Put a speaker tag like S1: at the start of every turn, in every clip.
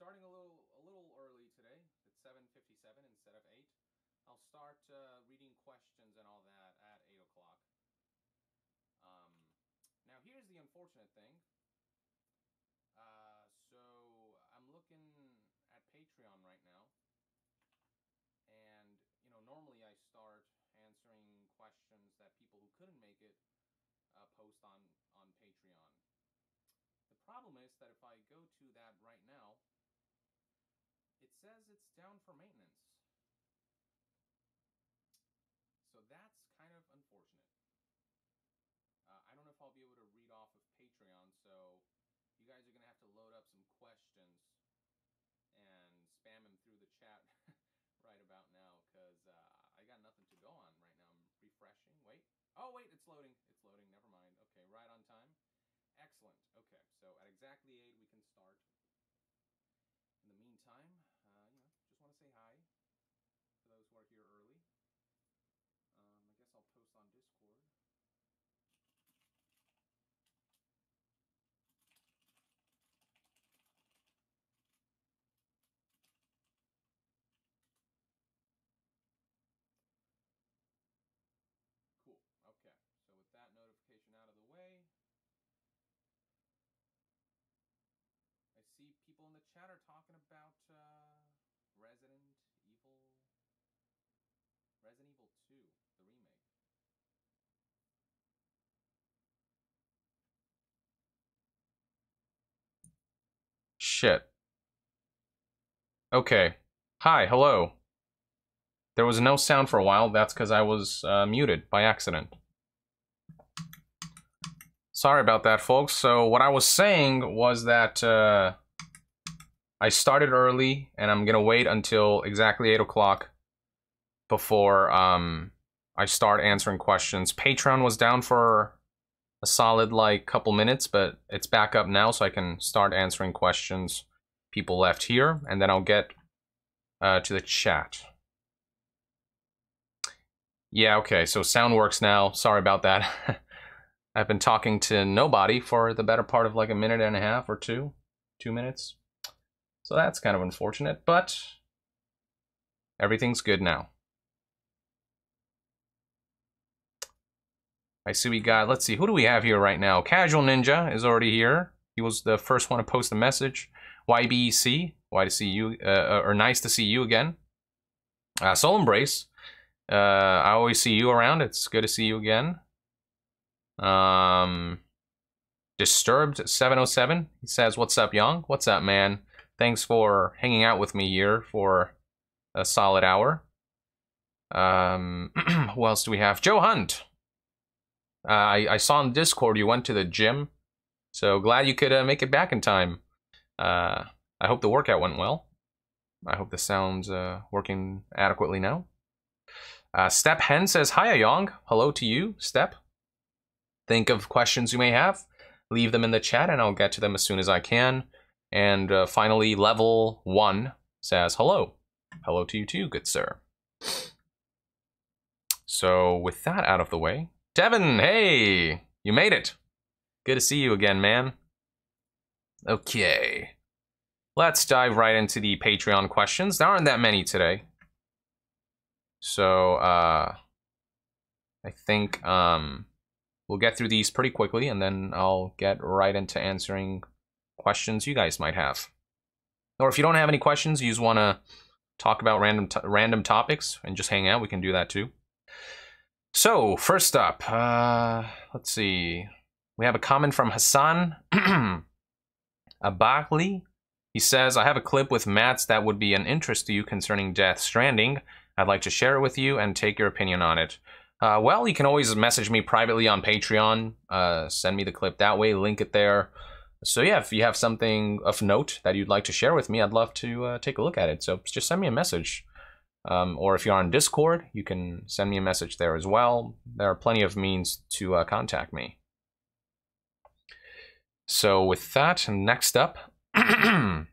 S1: starting a little early today. It's 7:57 instead of 8. I'll start reading questions and all that at 8 o'clock. Now here's the unfortunate thing. So I'm looking at Patreon right now, and normally I start answering questions that people who couldn't make it post on Patreon. The problem is that if I go to that right now, it says it's down for maintenance. So that's kind of unfortunate. I don't know if I'll be able to read off of Patreon, so you guys are going to have to load up some questions and spam them through the chat right about now, because I got nothing to go on right now. I'm refreshing. Wait. Oh, wait, it's loading. It's loading. Never mind. Okay, right on time. Excellent. Okay, so at exactly 8, we can start. In the meantime, just want to say hi to those who are here early. I guess I'll post on Discord. Cool. Okay, so with that notification out of the way, I see people in the chat are talking about Resident Evil 2, the remake. Shit. Okay. Hi, hello. There was no sound for a while. That's because I was muted by accident. Sorry about that, folks. So what I was saying was that I started early, and I'm gonna wait until exactly 8 o'clock before I start answering questions. Patreon was down for a solid couple minutes, but it's back up now, so I can start answering questions people left here, and then I'll get to the chat. Yeah, okay, so sound works now. Sorry about that. I've been talking to nobody for the better part of a minute and a half or 2 minutes. So that's kind of unfortunate, but everything's good now. I see we got, let's see, who do we have here right now? Casual Ninja is already here. He was the first one to post a message. YBEC, why to see you, or nice to see you again. Soul Embrace, I always see you around. It's good to see you again. Disturbed 707, he says, what's up, Young? What's up, man? Thanks for hanging out with me here for a solid hour. Who else do we have? Joe Hunt. I saw on Discord you went to the gym, so glad you could make it back in time. I hope the workout went well. I hope the sound's working adequately now. Step Hen says, hi, Young. Hello to you, Step. Think of questions you may have. Leave them in the chat, and I'll get to them as soon as I can. And finally, Level 1 says, hello. Hello to you too, good sir. So with that out of the way, Devin, hey, you made it. Good to see you again, man. Okay, let's dive right into the Patreon questions. There aren't that many today. So, I think we'll get through these pretty quickly, and then I'll get right into answering questions you guys might have. Or if you don't have any questions, you just want to talk about random topics and just hang out, we can do that too. So, first up, let's see. We have a comment from Hassan Abakli. He says, I have a clip with Mats that would be an interest to you concerning Death Stranding. I'd like to share it with you and take your opinion on it. Well, you can always message me privately on Patreon. Send me the clip that way, link it there. So yeah, if you have something of note that you'd like to share with me, I'd love to take a look at it. So just send me a message. Or if you're on Discord, you can send me a message there as well. There are plenty of means to contact me. So with that, next up, Aiden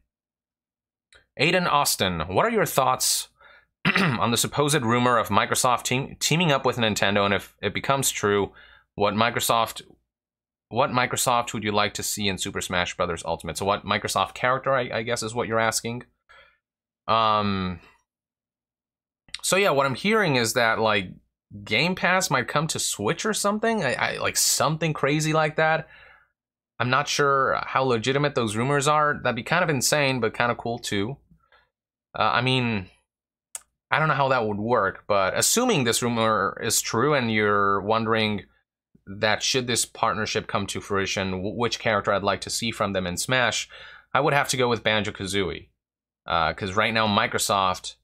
S1: Austin, what are your thoughts on the supposed rumor of Microsoft teaming up with Nintendo, and if it becomes true, what Microsoft what Microsoft would you like to see in Super Smash Bros. Ultimate? So what Microsoft character, I guess, is what you're asking. So yeah, what I'm hearing is that, like, Game Pass might come to Switch or something. I like something crazy like that. I'm not sure how legitimate those rumors are. That'd be kind of insane, but kind of cool too. I mean, I don't know how that would work, but assuming this rumor is true and you're wondering that should this partnership come to fruition, which character I'd like to see from them in Smash, I would have to go with Banjo-Kazooie. Because right now Microsoft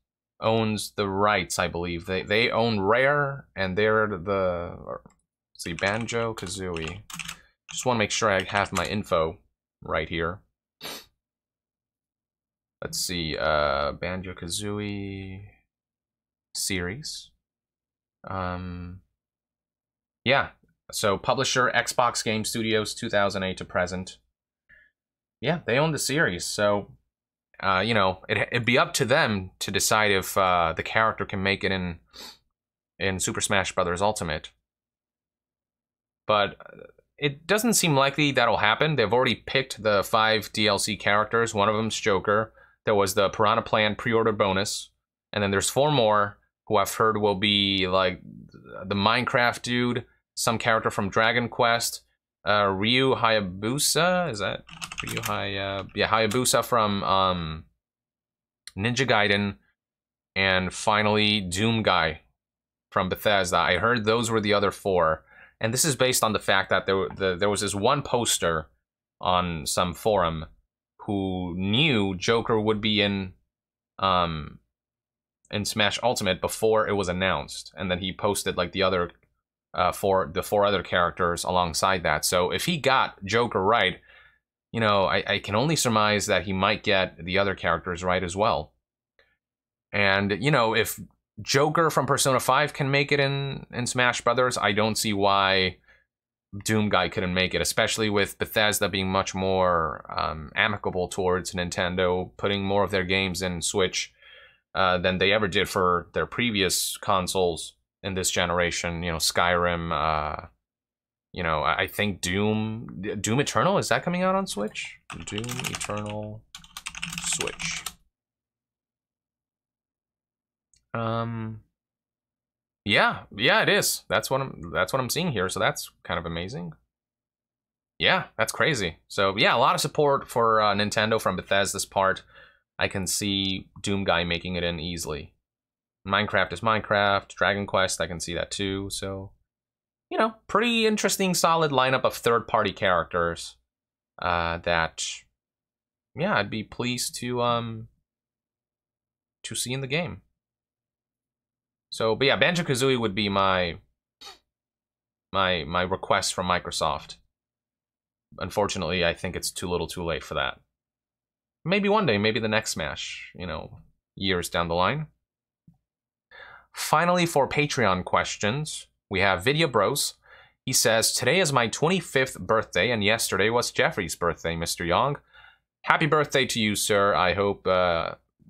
S1: owns the rights, I believe. They own Rare, and they're the... Let's see, Banjo-Kazooie. Just want to make sure I have my info right here. Let's see, Banjo-Kazooie series. Yeah, so publisher Xbox Game Studios, 2008 to present. Yeah, they own the series, so you know, it'd be up to them to decide if the character can make it in Super Smash Bros. Ultimate. But it doesn't seem likely that'll happen. They've already picked the 5 DLC characters. One of them's Joker. There was the Piranha Plant pre-order bonus. And then there's 4 more who I've heard will be like the Minecraft dude, some character from Dragon Quest, Ryu Hayabusa, is that Ryu Hayabusa from Ninja Gaiden, and finally Doom Guy from Bethesda. I heard those were the other 4, and this is based on the fact that there was this one poster on some forum who knew Joker would be in Smash Ultimate before it was announced, and then he posted like the other for the 4 other characters alongside that. So if he got Joker right, you know, I can only surmise that he might get the other characters right as well. And, you know, if Joker from Persona 5 can make it in Smash Brothers, I don't see why Doom Guy couldn't make it, especially with Bethesda being much more amicable towards Nintendo, putting more of their games in Switch than they ever did for their previous consoles in this generation. You know, Skyrim, you know, I think Doom Eternal, is that coming out on Switch? Doom Eternal Switch. Yeah, it is. That's what I'm seeing here, so that's kind of amazing. Yeah, that's crazy. So yeah, a lot of support for Nintendo from Bethesda's part. I can see Doom Guy making it in easily. Minecraft is Minecraft. Dragon Quest, I can see that too. So, you know, pretty interesting, solid lineup of third-party characters that, yeah, I'd be pleased to see in the game. So, but yeah, Banjo-Kazooie would be my request from Microsoft. Unfortunately, I think it's too little too late for that. Maybe one day, maybe the next Smash, you know, years down the line. Finally, for Patreon questions, we have Video Bros. He says, today is my 25th birthday, and yesterday was Jeffrey's birthday, Mr. Young. Happy birthday to you, sir. I hope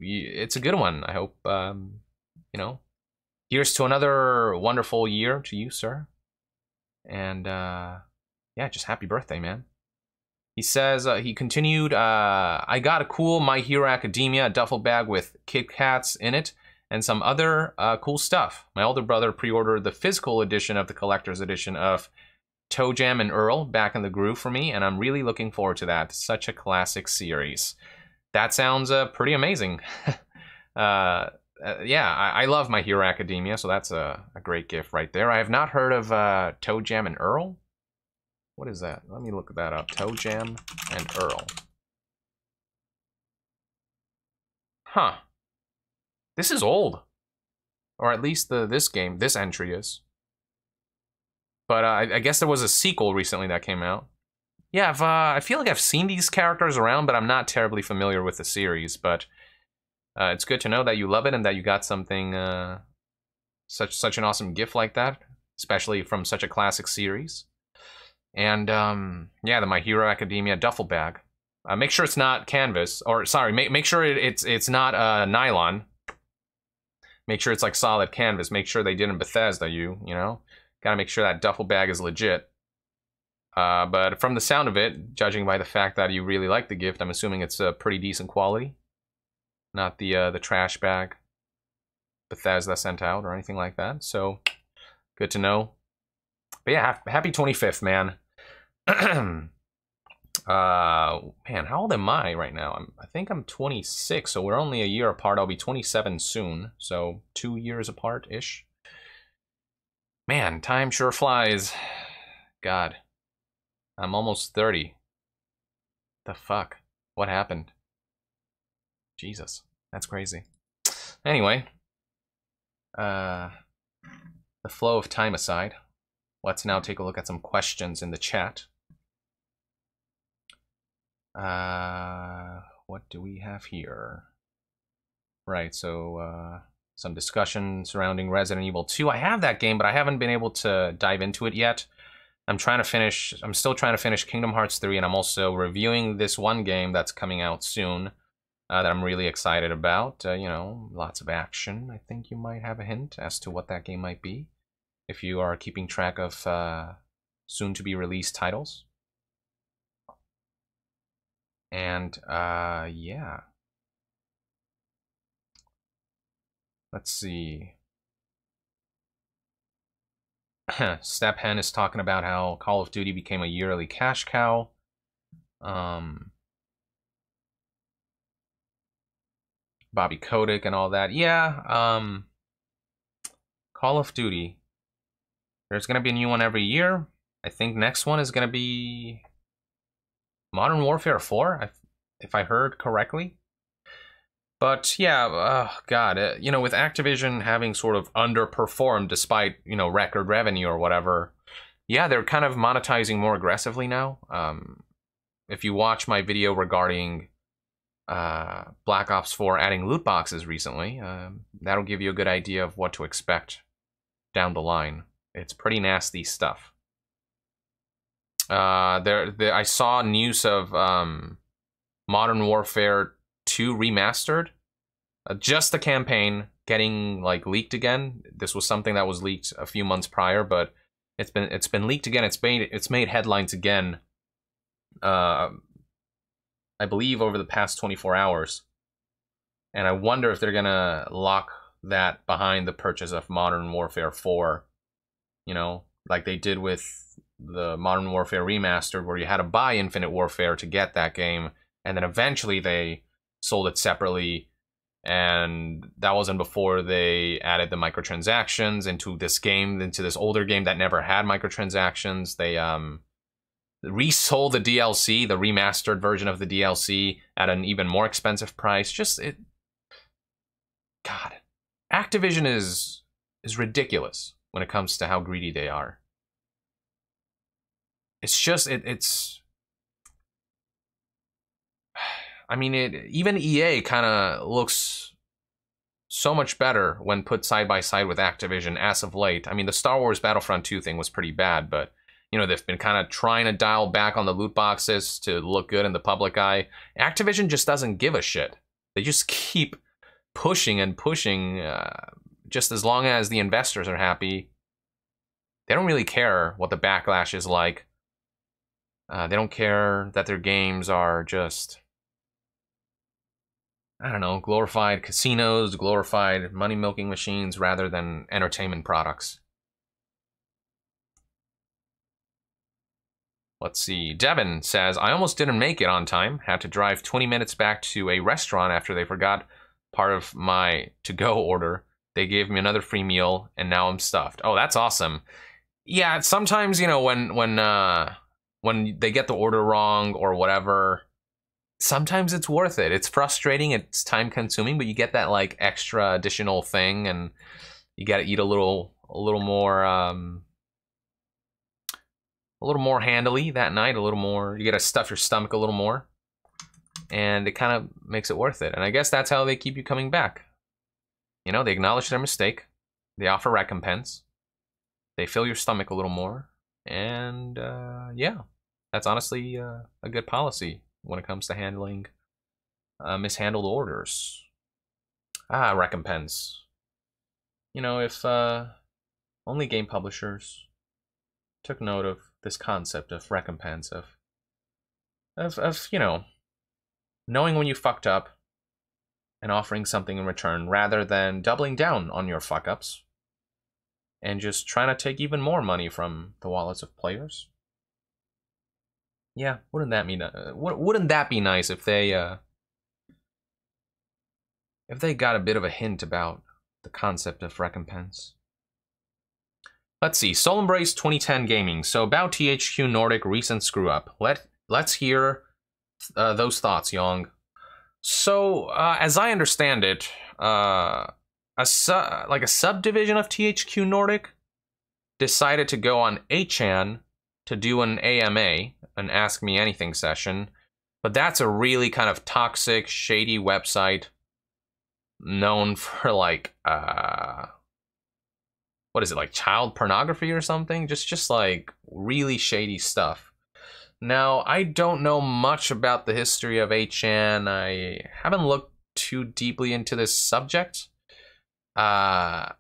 S1: it's a good one. I hope, you know, here's to another wonderful year to you, sir. And, yeah, just happy birthday, man. He says, he continued, I got a cool My Hero Academia duffel bag with Kit Kats in it and some other cool stuff. My older brother pre-ordered the physical edition of the collector's edition of Toe Jam and Earl Back in the Groove for me, and I'm really looking forward to that. Such a classic series. That sounds pretty amazing. Yeah, I love My Hero Academia, so that's a great gift right there. I have not heard of Toe Jam and Earl. What is that? Let me look that up. Toe Jam and Earl. Huh. This is old. Or at least this entry is. But I guess there was a sequel recently that came out. Yeah, I feel like I've seen these characters around, but I'm not terribly familiar with the series. But it's good to know that you love it and that you got something, such an awesome gift like that. Especially from such a classic series. And, yeah, the My Hero Academia duffel bag. Make sure it's not canvas, or, sorry, make sure it's not, nylon. Make sure it's, like, solid canvas. Make sure they did in Bethesda, you know? Gotta make sure that duffel bag is legit. But from the sound of it, judging by the fact that you really like the gift, I'm assuming it's a pretty decent quality. Not the trash bag Bethesda sent out or anything like that. So, good to know. But yeah, happy 25th, man. Man, how old am I right now? I think I'm 26, so we're only a year apart. I'll be 27 soon, so 2 years apart-ish. Man, time sure flies. God. I'm almost 30. The fuck? What happened? Jesus. That's crazy. Anyway. The flow of time aside, let's now take a look at some questions in the chat. What do we have here? Right, so, some discussion surrounding Resident Evil 2. I have that game, but I haven't been able to dive into it yet. I'm still trying to finish Kingdom Hearts 3, and I'm also reviewing this one game that's coming out soon that I'm really excited about. You know, lots of action. I think you might have a hint as to what that game might be, if you are keeping track of soon-to-be-released titles. And, yeah. Let's see. Stephen is talking about how Call of Duty became a yearly cash cow. Bobby Kotick and all that. Yeah, Call of Duty. There's going to be a new one every year. I think next one is going to be Modern Warfare 4, if I heard correctly. But yeah, God, you know, with Activision having sort of underperformed despite, you know, record revenue or whatever, yeah, they're kind of monetizing more aggressively now. If you watch my video regarding Black Ops 4 adding loot boxes recently, that'll give you a good idea of what to expect down the line. It's pretty nasty stuff. I saw news of Modern Warfare 2 remastered, just the campaign getting like leaked again. This was something that was leaked a few months prior, but it's been leaked again. It's made headlines again. I believe over the past 24 hours, and I wonder if they're gonna lock that behind the purchase of Modern Warfare 4. You know, like they did with the Modern Warfare Remastered, where you had to buy Infinite Warfare to get that game, and then eventually they sold it separately, and that wasn't before they added the microtransactions into this game, into this older game that never had microtransactions. They resold the DLC, the remastered version of the DLC, at an even more expensive price. God, Activision is ridiculous when it comes to how greedy they are. It's just, I mean, even EA kind of looks so much better when put side by side with Activision as of late. I mean, the Star Wars Battlefront 2 thing was pretty bad, but, you know, they've been kind of trying to dial back on the loot boxes to look good in the public eye. Activision just doesn't give a shit. They just keep pushing and pushing, just as long as the investors are happy. They don't really care what the backlash is like. They don't care that their games are just, I don't know, glorified casinos, glorified money-milking machines rather than entertainment products. Let's see. Devin says, I almost didn't make it on time. Had to drive 20 minutes back to a restaurant after they forgot part of my to-go order. They gave me another free meal, and now I'm stuffed. Oh, that's awesome. Yeah, sometimes, you know, when they get the order wrong or whatever, sometimes it's worth it. It's frustrating, it's time-consuming, but you get that, like, extra additional thing, and you gotta eat a little more handily that night, you gotta stuff your stomach a little more, and it kind of makes it worth it. And I guess that's how they keep you coming back. You know, they acknowledge their mistake, they offer recompense, they fill your stomach a little more, and yeah, that's honestly a good policy when it comes to handling mishandled orders. Recompense. You know, if only game publishers took note of
S2: this concept of recompense, of you know, knowing when you fucked up and offering something in return, rather than doubling down on your fuck-ups and just trying to take even more money from the wallets of players. Yeah, wouldn't that be nice if they got a bit of a hint about the concept of recompense? Let's see, Soul Embrace 2010 Gaming. So about THQ Nordic recent screw up. Let's hear those thoughts, Yong. So as I understand it, a subdivision of THQ Nordic decided to go on 8chan to do an AMA, an Ask Me Anything session, but that's a really kind of toxic, shady website known for like what is it, like child pornography or something? Just like really shady stuff. Now, I don't know much about the history of 8chan. I haven't looked too deeply into this subject. I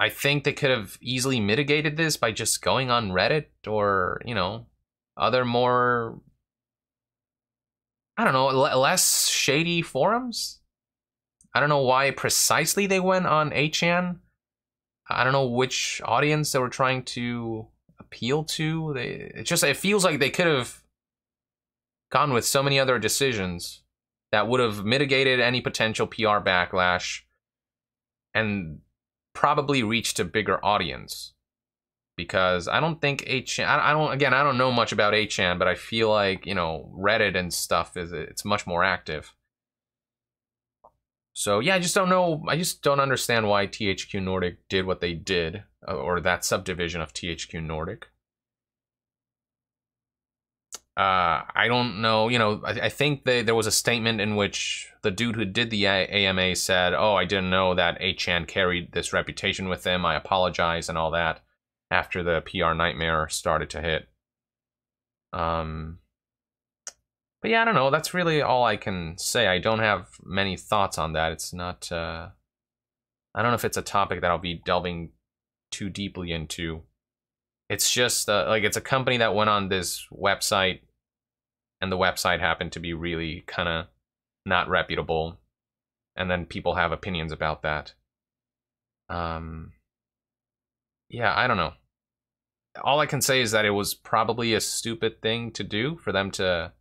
S2: think they could have easily mitigated this by just going on Reddit or, you know, other more, I don't know, less shady forums. I don't know why precisely they went on 8chan. I don't know which audience they were trying to appeal to. It feels like they could have gone with so many other decisions that would have mitigated any potential PR backlash and probably reached a bigger audience. Because I don't think 8chan, I don't know much about 8chan, but I feel like, you know, Reddit and stuff it's much more active. So yeah, I just don't know. I just don't understand why THQ Nordic did what they did, or that subdivision of THQ Nordic. I don't know. You know, I think there was a statement in which the dude who did the AMA said, "Oh, I didn't know that 8chan carried this reputation with them. I apologize," and all that. After the PR nightmare started to hit. But yeah, I don't know. That's really all I can say. I don't have many thoughts on that. It's not, I don't know if it's a topic that I'll be delving too deeply into. It's just, like, it's a company that went on this website, and the website happened to be really kind of not reputable. And then people have opinions about that. Yeah, I don't know. All I can say is that it was probably a stupid thing to do for them to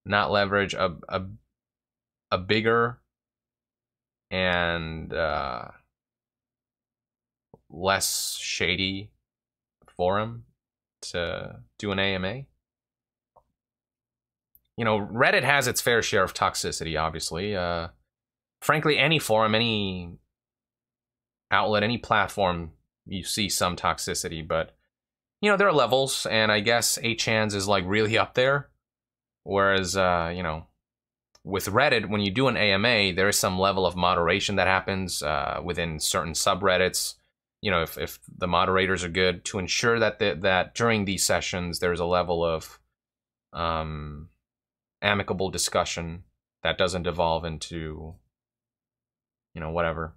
S2: not leverage a bigger and less shady forum to do an AMA. You know, Reddit has its fair share of toxicity, obviously. Frankly, any forum, any outlet, any platform, you see some toxicity, but you know, there are levels, and I guess 8chan's is like really up there. Whereas, you know, with Reddit, when you do an AMA, there is some level of moderation that happens within certain subreddits. You know, if the moderators are good, to ensure that that during these sessions there's a level of amicable discussion that doesn't devolve into, you know, whatever.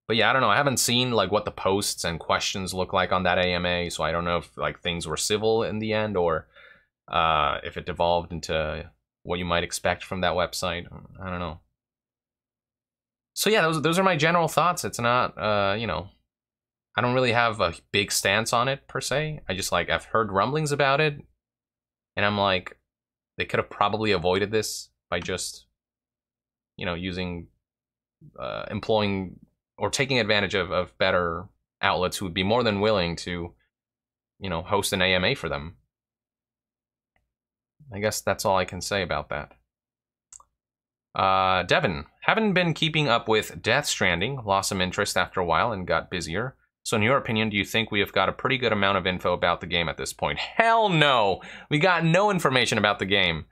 S2: But yeah, I don't know. I haven't seen like what the posts and questions look like on that AMA, so I don't know if like things were civil in the end or if it devolved into what you might expect from that website. I don't know. So yeah, those are my general thoughts. It's not, you know, I don't really have a big stance on it per se. I just like, I've heard rumblings about it, and I'm like, they could have probably avoided this by just, you know, using, employing or taking advantage of better outlets who would be more than willing to, you know, host an AMA for them. I guess that's all I can say about that. Devin, haven't been keeping up with Death Stranding, lost some interest after a while and got busier. So in your opinion, do you think we have got a pretty good amount of info about the game at this point? Hell no! We got no information about the game.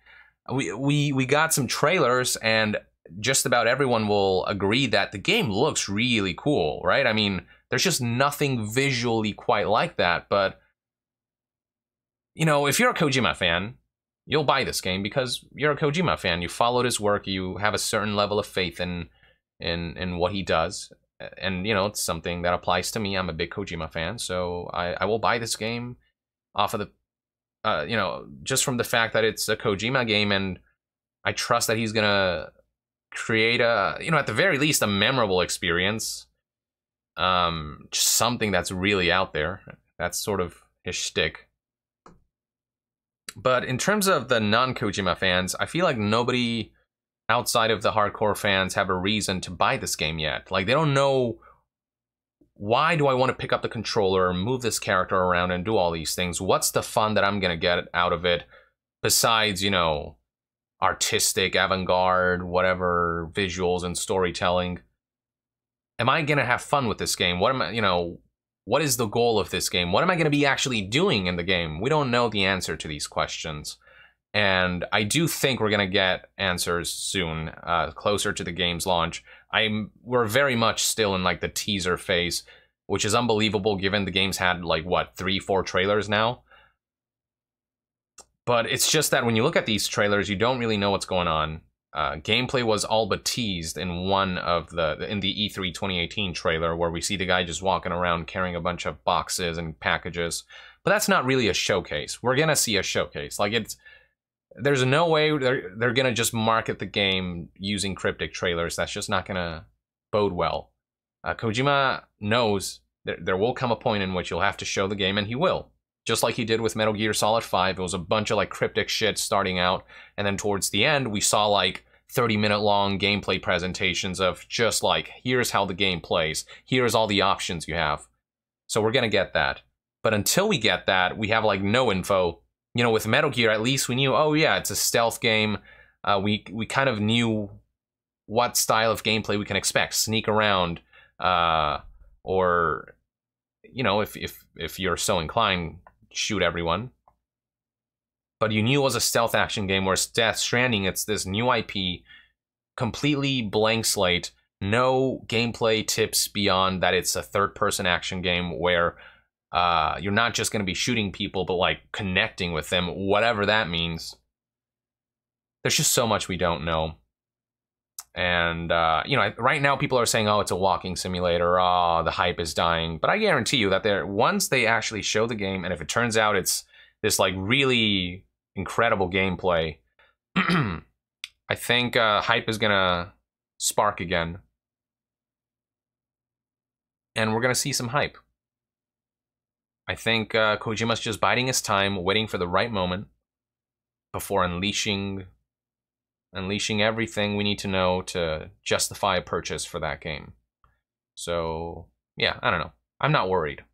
S2: We got some trailers, and just about everyone will agree that the game looks really cool, right? I mean, there's just nothing visually quite like that, but you know, if you're a Kojima fan, you'll buy this game because you're a Kojima fan. You followed his work. You have a certain level of faith in what he does, and you know, it's something that applies to me. I'm a big Kojima fan, so I will buy this game off of the, you know, just from the fact that it's a Kojima game, and I trust that he's gonna create a, you know, at the very least, a memorable experience. Just something that's really out there. That's sort of his shtick. But in terms of the non-Kojima fans, I feel like nobody outside of the hardcore fans have a reason to buy this game yet. Like, they don't know, why do I want to pick up the controller, move this character around, and do all these things? What's the fun that I'm gonna get out of it besides, you know, artistic, avant-garde, whatever, visuals and storytelling? Am I gonna have fun with this game? What am I, you know, what is the goal of this game? What am I gonna be actually doing in the game? We don't know the answer to these questions. And I do think we're gonna get answers soon, closer to the game's launch. We're very much still in like the teaser phase, which is unbelievable given the game's had like what, 3-4 trailers now. But it's just that when you look at these trailers, you don't really know what's going on. Gameplay was all but teased in in the E3 2018 trailer, where we see the guy just walking around carrying a bunch of boxes and packages. But that's not really a showcase. We're gonna see a showcase. Like, there's no way they're gonna just market the game using cryptic trailers. That's just not gonna bode well. Kojima knows there will come a point in which you'll have to show the game, and he will. Just like he did with Metal Gear Solid 5, it was a bunch of like cryptic shit starting out, and then towards the end, we saw like 30-minute long gameplay presentations of just like, here's how the game plays, here's all the options you have. So we're gonna get that. But until we get that, we have like no info. You know, with Metal Gear, at least we knew, oh yeah, it's a stealth game. We kind of knew what style of gameplay we can expect. Sneak around, or, you know, if you're so inclined, shoot everyone. But you knew it was a stealth action game, whereas Death Stranding, it's this new IP, completely blank slate, no gameplay tips beyond that it's a third-person action game where you're not just going to be shooting people, but like connecting with them, whatever that means. There's just so much we don't know. And, you know, right now people are saying, oh, it's a walking simulator, oh, the hype is dying. But I guarantee you that once they actually show the game, and if it turns out it's this, like, really incredible gameplay, I think hype is gonna spark again. And we're gonna see some hype. I think Kojima's just biding his time, waiting for the right moment before unleashing everything we need to know to justify a purchase for that game. So, yeah, I don't know. I'm not worried.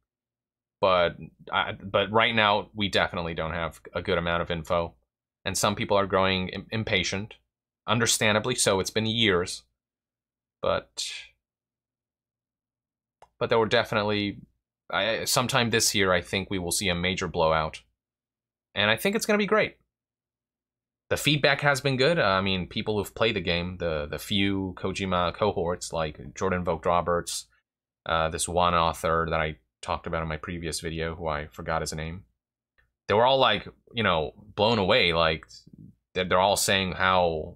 S2: But right now, we definitely don't have a good amount of info. And some people are growing impatient. Understandably so, it's been years. But there were definitely... sometime this year, I think we will see a major blowout. And I think it's going to be great. The feedback has been good. I mean, people who've played the game, the few Kojima cohorts, like Jordan Vogt Roberts, this one author that I talked about in my previous video, who I forgot his name, they were all like, you know, blown away. Like, they're all saying how,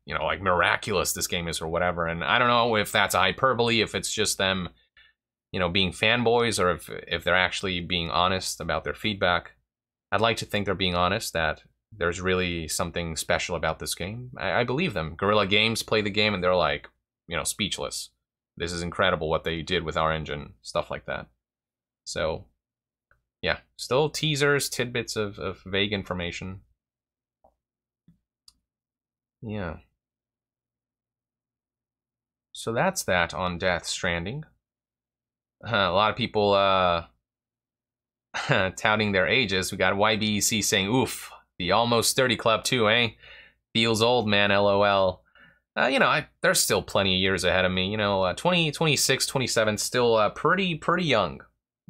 S2: you know, like miraculous this game is or whatever. And I don't know if that's a hyperbole, if it's just them, you know, being fanboys, or if they're actually being honest about their feedback. I'd like to think they're being honest, that there's really something special about this game. I believe them. Guerrilla Games play the game and they're like, you know, speechless. This is incredible what they did with our engine, stuff like that. So, yeah, still teasers, tidbits of vague information. Yeah. So that's that on Death Stranding. A lot of people touting their ages. We got YBEC saying, oof, the almost 30 club too, eh? Feels old, man, LOL. You know, there's still plenty of years ahead of me. You know, 20, 26, 27, still pretty young.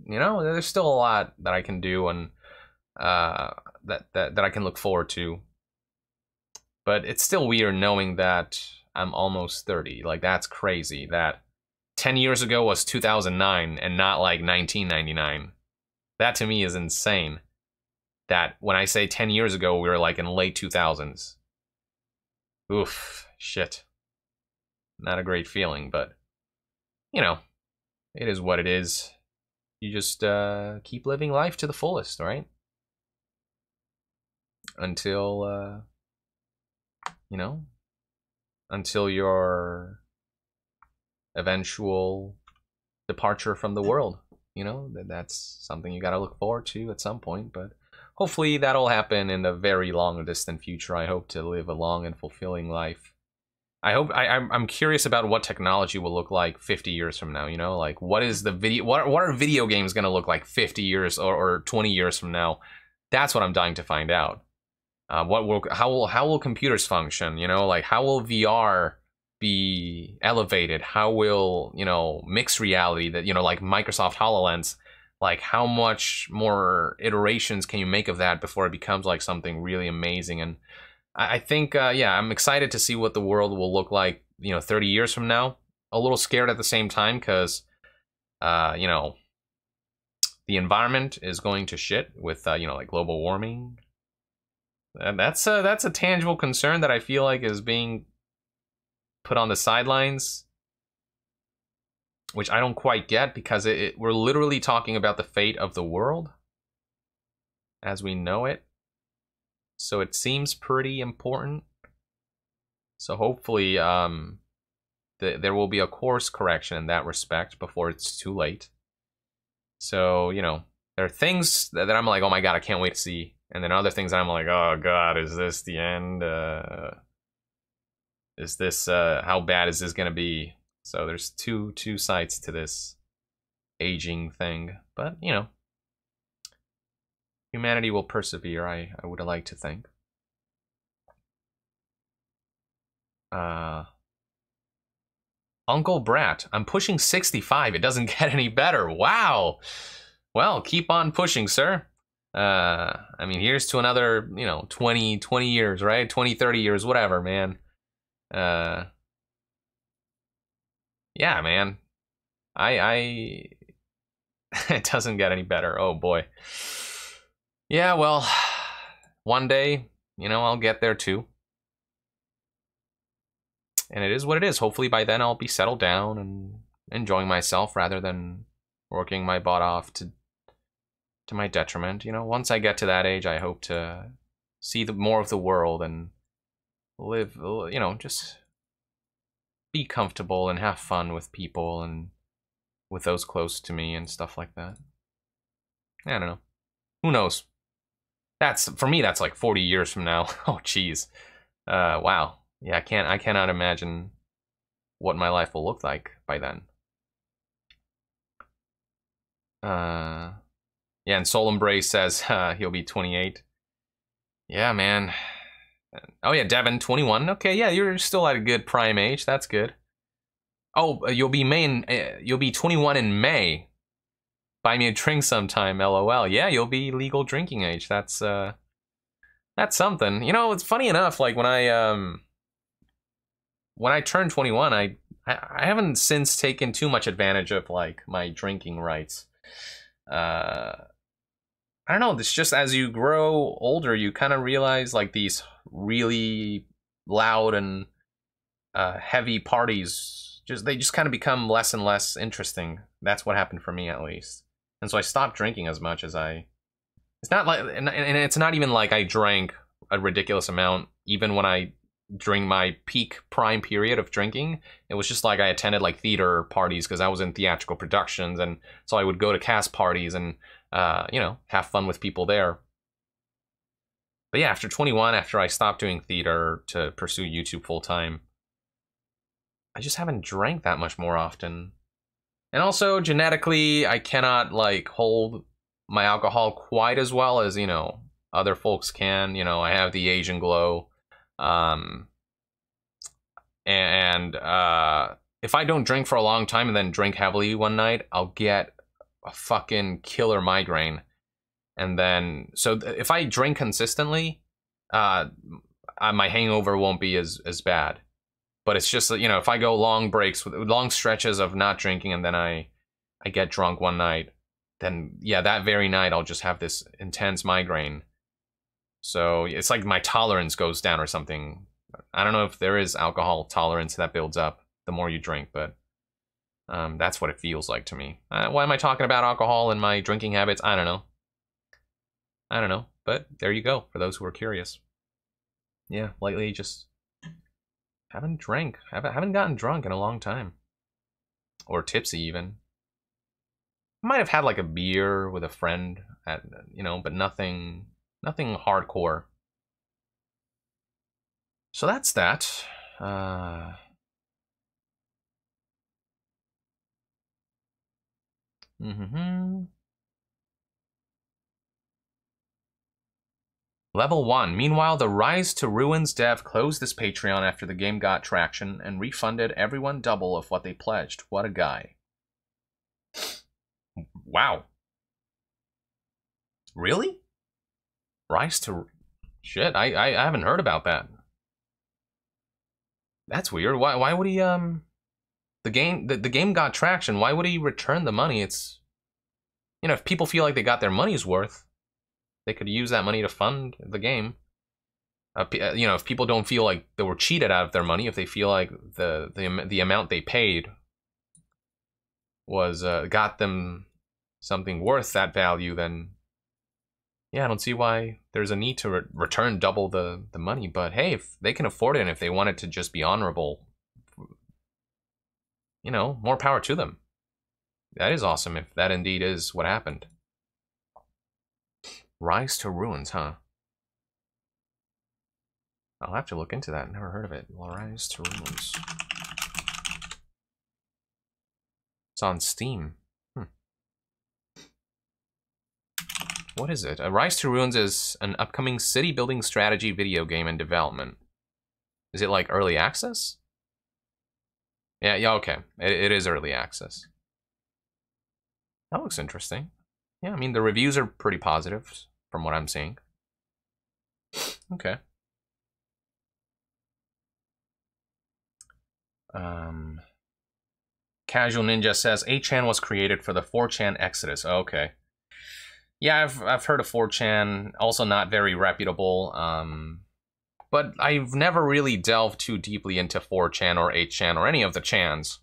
S2: You know, there's still a lot that I can do and that I can look forward to. But it's still weird knowing that I'm almost 30. Like, that's crazy. That 10 years ago was 2009 and not like 1999. That to me is insane. That when I say 10 years ago, we were like in late 2000s. Oof, shit. Not a great feeling, but you know, it is what it is. You just keep living life to the fullest, right? Until, you know, until your eventual departure from the world. You know, that's something you got to look forward to at some point, but hopefully that'll happen in the very long distant future. I hope to live a long and fulfilling life. I'm curious about what technology will look like 50 years from now, you know? Like, what is the video, what are video games going to look like 50 years or 20 years from now? That's what I'm dying to find out. How will computers function, you know? Like, how will VR be elevated? How will, you know, mixed reality, that, you know, like Microsoft HoloLens, like how much more iterations can you make of that before it becomes like something really amazing? And I think, yeah, I'm excited to see what the world will look like, you know, 30 years from now. A little scared at the same time because, you know, the environment is going to shit with, you know, like global warming. And that's a tangible concern that I feel like is being put on the sidelines, which I don't quite get, because we're literally talking about the fate of the world as we know it. So it seems pretty important. So hopefully there will be a course correction in that respect before it's too late. So, you know, there are things that I'm like, oh my god, I can't wait to see. And then other things that I'm like, oh god, is this the end? Is this, how bad is this gonna be? So there's two sides to this aging thing. But, you know, humanity will persevere, I would like to think. Uncle Brat, I'm pushing 65. It doesn't get any better. Wow. Well, keep on pushing, sir. I mean, here's to another, you know, 20 years, right? 20, 30 years, whatever, man. Yeah, man. It doesn't get any better. Oh, boy. Yeah, well, one day, you know, I'll get there, too. And it is what it is. Hopefully by then I'll be settled down and enjoying myself rather than working my butt off to my detriment. You know, once I get to that age, I hope to see more of the world and live, you know, just be comfortable and have fun with people and with those close to me and stuff like that. I don't know. Who knows? For me, that's like 40 years from now. Oh, jeez. Wow. Yeah, I cannot imagine what my life will look like by then. Yeah, and Soul Embrace says he'll be 28. Yeah, man. Oh yeah, Devin, 21. Okay, yeah, you're still at a good prime age. That's good. Oh, you'll be 21 in May. Buy me a drink sometime, LOL. Yeah, you'll be legal drinking age. That's something. You know, it's funny enough, like when I turned 21, I haven't since taken too much advantage of like my drinking rights. I don't know, it's just as you grow older, you kind of realize like these really loud and heavy parties, they just kind of become less and less interesting. That's what happened for me, at least. And so I stopped drinking as much as it's not like, and it's not even like I drank a ridiculous amount even when during my peak prime period of drinking. It was just like I attended like theater parties because I was in theatrical productions, and so I would go to cast parties and you know, have fun with people there. But yeah, after 21, after I stopped doing theater to pursue YouTube full time, I just haven't drank that much more often. And also genetically, I cannot like hold my alcohol quite as well as, you know, other folks can. You know, I have the Asian glow. If I don't drink for a long time and then drink heavily one night, I'll get a fucking killer migraine. And then, so if I drink consistently, my hangover won't be as bad. But it's just, you know, if I go long breaks, with long stretches of not drinking, and then I get drunk one night, then yeah, that very night I'll just have this intense migraine. So it's like my tolerance goes down or something. I don't know if there is alcohol tolerance that builds up the more you drink, but That's what it feels like to me. Why am I talking about alcohol and my drinking habits? I don't know. But there you go, for those who are curious. Yeah, lately just haven't gotten drunk in a long time. Or tipsy, even. Might have had like a beer with a friend, but nothing hardcore. So that's that. Level 1. Meanwhile, the Rise to Ruins dev closed this Patreon after the game got traction and refunded everyone double of what they pledged. What a guy. Wow. Really? Rise to... Shit, I haven't heard about that. That's weird. Why would he, The game got traction. Why would he return the money? It's... if people feel like they got their money's worth, they could use that money to fund the game. If people don't feel like they were cheated out of their money, if they feel like the amount they paid was got them something worth that value, then yeah, I don't see why there's a need to return double the money. But hey, if they can afford it and if they want it to just be honorable, more power to them. That is awesome if that indeed is what happened. Rise to Ruins, huh? I'll have to look into that. Never heard of it. Rise to Ruins. It's on Steam. What is it? Rise to Ruins is an upcoming city-building strategy video game in development. Is it like early access? Yeah, okay. It is early access. That looks interesting. Yeah, I mean, the reviews are pretty positive from what I'm seeing. Okay. Casual Ninja says 8chan was created for the 4chan exodus. Okay. Yeah, I've heard of 4chan, also not very reputable. But I've never really delved too deeply into 4chan or 8chan or any of the chans.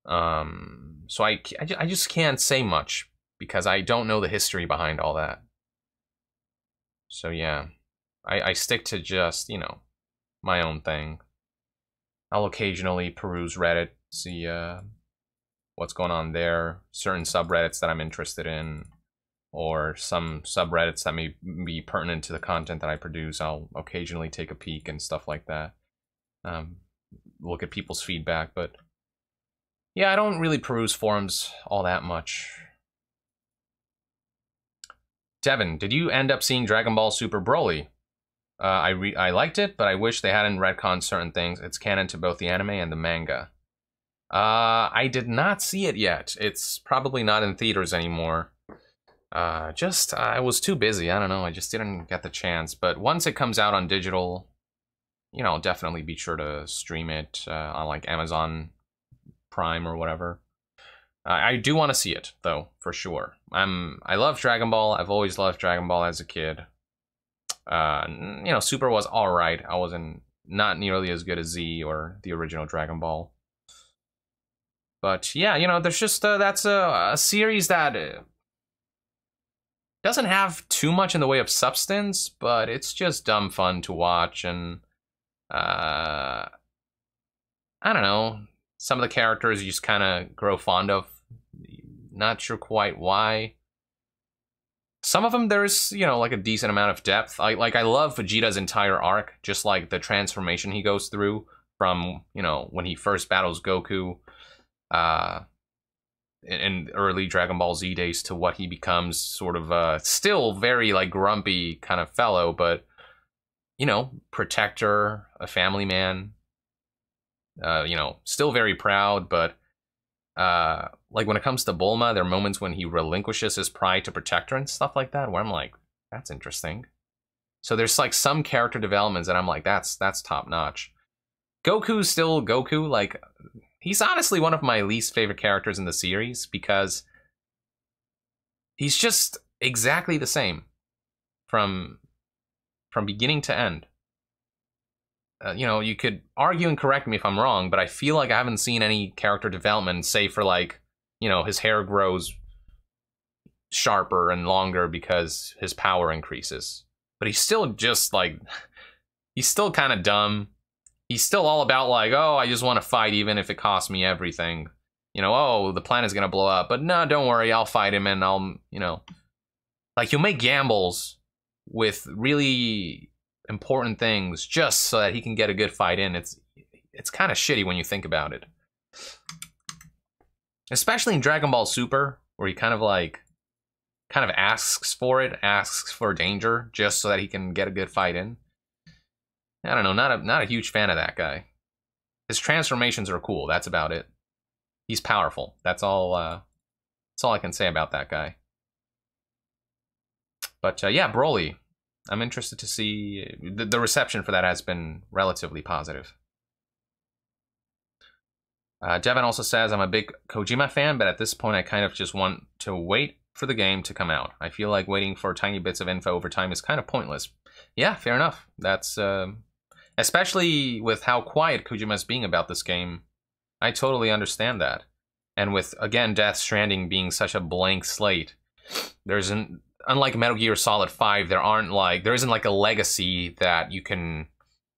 S2: So I just can't say much because I don't know the history behind all that. So yeah, I stick to just, my own thing. I'll occasionally peruse Reddit, see what's going on there, certain subreddits that I'm interested in, or some subreddits that may be pertinent to the content that I produce. I'll occasionally take a peek and stuff like that. Look at people's feedback, but yeah, I don't really peruse forums all that much. Devin, did you end up seeing Dragon Ball Super Broly? I liked it, but I wish they hadn't retconned certain things. It's canon to both the anime and the manga. I did not see it yet. It's probably not in theaters anymore. I was too busy. I don't know. I just didn't get the chance. But once it comes out on digital, I'll definitely be sure to stream it on like Amazon Prime or whatever. I do want to see it though, for sure. I love Dragon Ball. I've always loved Dragon Ball as a kid. Super was all right. I wasn't not nearly as good as Z or the original Dragon Ball. But yeah, there's just that's a series that doesn't have too much in the way of substance, but it's just dumb fun to watch, and I don't know. Some of the characters you just kind of grow fond of. Not sure quite why. Some of them there's, like a decent amount of depth. I love Vegeta's entire arc, just like the transformation he goes through from, when he first battles Goku in early Dragon Ball Z days to what he becomes, sort of still very like grumpy kind of fellow, but protector, a family man, still very proud, but like when it comes to Bulma, there are moments when he relinquishes his pride to protect her and stuff like that, where I'm like, that's interesting. So there's like some character developments that I'm like, that's top notch. Goku's still Goku. Like, he's honestly one of my least favorite characters in the series because he's just exactly the same from beginning to end. you know, you could argue and correct me if I'm wrong, but I feel like I haven't seen any character development, save for like, you know, his hair grows sharper and longer because his power increases. But he's still just like, he's still kind of dumb. He's still all about like, oh, I just want to fight even if it costs me everything. You know, oh, the planet's gonna blow up, but no, don't worry, I'll fight him and I'll, you know. Like, he'll make gambles with really important things just so that he can get a good fight in. It's kind of shitty when you think about it. Especially in Dragon Ball Super, where he kind of asks for it, asks for danger, just so that he can get a good fight in. I don't know, not a huge fan of that guy. His transformations are cool, that's about it. He's powerful. That's all I can say about that guy. But yeah, Broly. I'm interested to see... The reception for that has been relatively positive. Devin also says, I'm a big Kojima fan, but at this point I kind of just want to wait for the game to come out. I feel like waiting for tiny bits of info over time is kind of pointless. Yeah, fair enough. That's... especially with how quiet Kojima's being about this game. I totally understand that. And with, again, Death Stranding being such a blank slate, unlike Metal Gear Solid 5, there isn't like a legacy that you can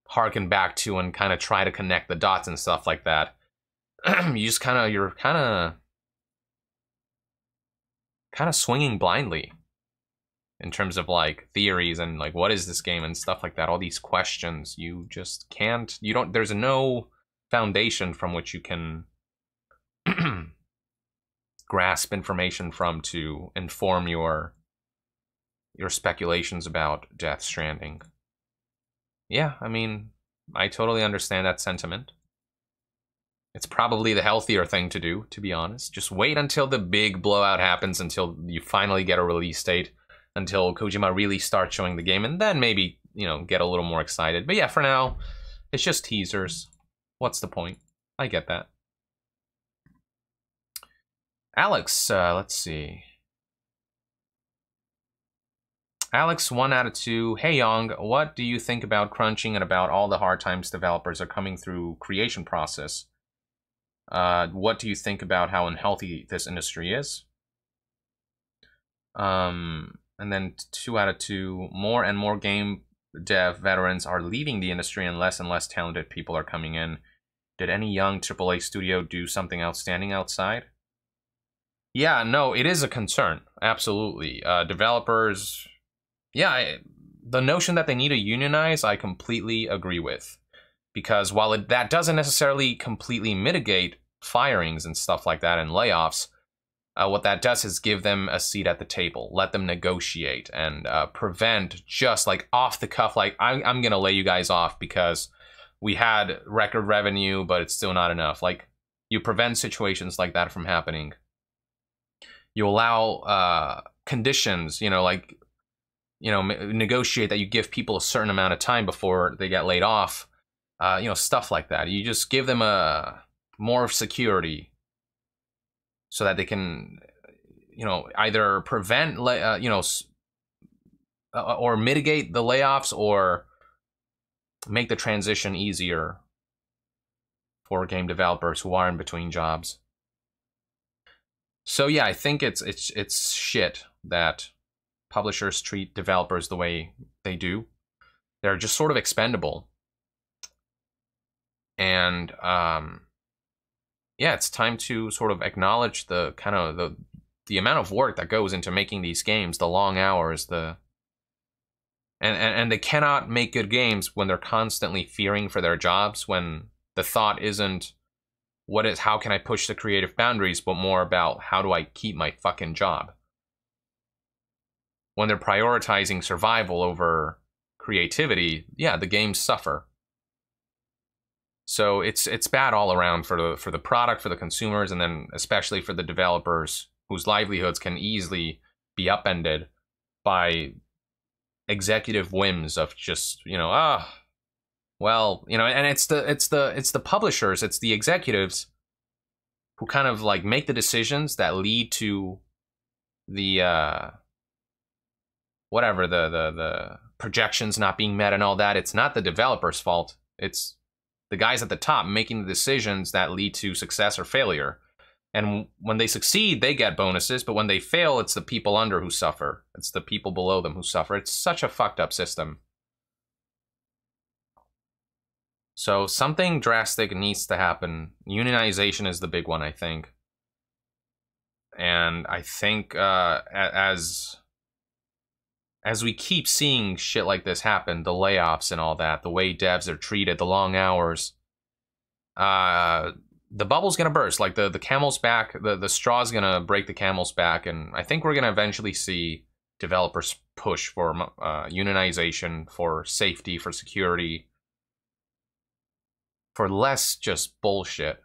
S2: harken back to and kind of try to connect the dots and stuff like that. You're kind of swinging blindly in terms of like theories and like what is this game and stuff like that. All these questions, you just can't. There's no foundation from which you can grasp information from to inform your speculations about Death Stranding. Yeah, I mean, I totally understand that sentiment. It's probably the healthier thing to do, to be honest. Just wait until the big blowout happens, until you finally get a release date, until Kojima really starts showing the game, and then maybe, you know, get a little more excited. But yeah, for now, it's just teasers. What's the point? I get that. Alex, let's see. Alex, 1 out of 2. Hey, Young, what do you think about crunching and about all the hard times developers are coming through creation process? What do you think about how unhealthy this industry is? And then 2 out of 2. More and more game dev veterans are leaving the industry and less talented people are coming in. Did any young AAA studio do something outstanding outside? Yeah, no, it is a concern. Absolutely. Developers... Yeah, the notion that they need to unionize, I completely agree with. Because while that doesn't necessarily completely mitigate firings and stuff like that and layoffs, what that does is give them a seat at the table, let them negotiate, and prevent just like off the cuff, like I'm gonna lay you guys off because we had record revenue, but it's still not enough. Like, you prevent situations like that from happening. You allow conditions, you know, like, you know, negotiate that you give people a certain amount of time before they get laid off, you know, stuff like that. You just give them more security so that they can, you know, either prevent, you know, or mitigate the layoffs or make the transition easier for game developers who are in between jobs. So yeah, I think it's shit that publishers treat developers the way they do. They're just sort of expendable. And yeah, it's time to sort of acknowledge the kind of the amount of work that goes into making these games, the long hours, and they cannot make good games when they're constantly fearing for their jobs, when the thought isn't how can I push the creative boundaries, but more about how do I keep my fucking job. When they're prioritizing survival over creativity, yeah, the games suffer. So it's bad all around for the product, for the consumers, and then especially for the developers whose livelihoods can easily be upended by executive whims of just, you know, well, you know, and it's the publishers, it's the executives who kind of like make the decisions that lead to the whatever, the projections not being met and all that. It's not the developer's fault. It's the guys at the top making the decisions that lead to success or failure. And when they succeed, they get bonuses, but when they fail, it's the people under who suffer. It's the people below them who suffer. It's such a fucked up system. So something drastic needs to happen. Unionization is the big one, I think. And I think as we keep seeing shit like this happen, the layoffs and all that, the way devs are treated, the long hours, the bubble's gonna burst. Like the camel's back, the straw's gonna break the camel's back, and I think we're gonna eventually see developers push for unionization, for safety, for security, for less just bullshit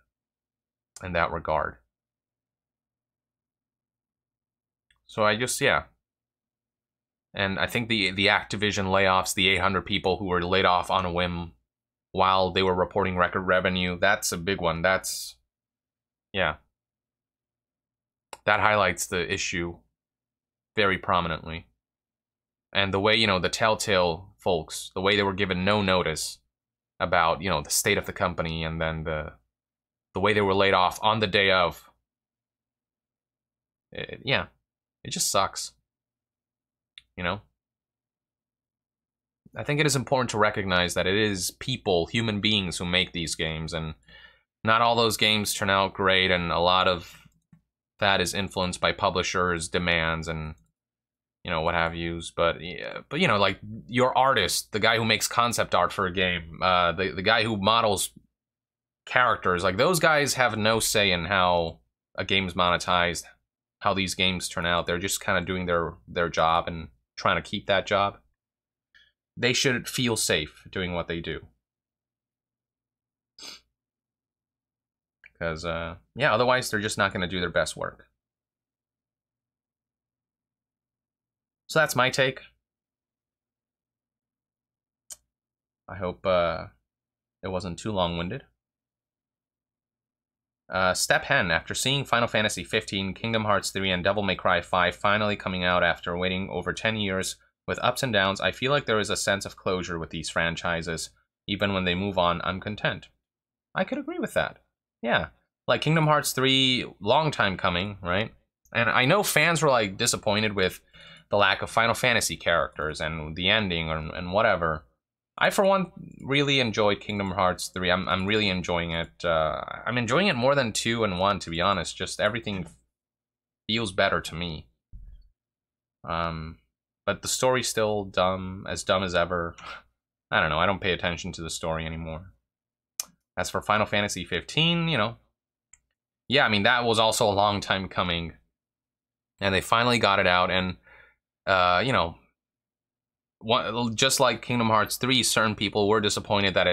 S2: in that regard. So I just, yeah. And I think the Activision layoffs, the 800 people who were laid off on a whim while they were reporting record revenue, that's a big one. That's, yeah. That highlights the issue very prominently. And the way, you know, the Telltale folks, the way they were given no notice about, you know, the state of the company, and then the way they were laid off on the day of. Yeah, it just sucks. You know? I think it is important to recognize that it is people, human beings, who make these games, and not all those games turn out great, and a lot of that is influenced by publishers' demands and, you know, what have yous. But you know, like your artist, the guy who makes concept art for a game, the guy who models characters, like those guys have no say in how a game's monetized, how these games turn out. They're just kind of doing their job and trying to keep that job. They should feel safe doing what they do. Because, yeah, otherwise they're just not going to do their best work. So that's my take. I hope it wasn't too long-winded. Step Hen, after seeing Final Fantasy 15, Kingdom Hearts 3, and Devil May Cry 5 finally coming out after waiting over 10 years with ups and downs, I feel like there is a sense of closure with these franchises. Even when they move on, I'm content. I could agree with that. Yeah. Like Kingdom Hearts 3, long time coming, right? And I know fans were like disappointed with the lack of Final Fantasy characters and the ending and whatever. I, for one, really enjoyed Kingdom Hearts 3. I'm really enjoying it. I'm enjoying it more than 2 and 1, to be honest. Just everything feels better to me. But the story's still dumb as ever. I don't know. I don't pay attention to the story anymore. As for Final Fantasy 15, you know, yeah, I mean, that was also a long time coming. And they finally got it out. And, you know, just like Kingdom Hearts 3, certain people were disappointed that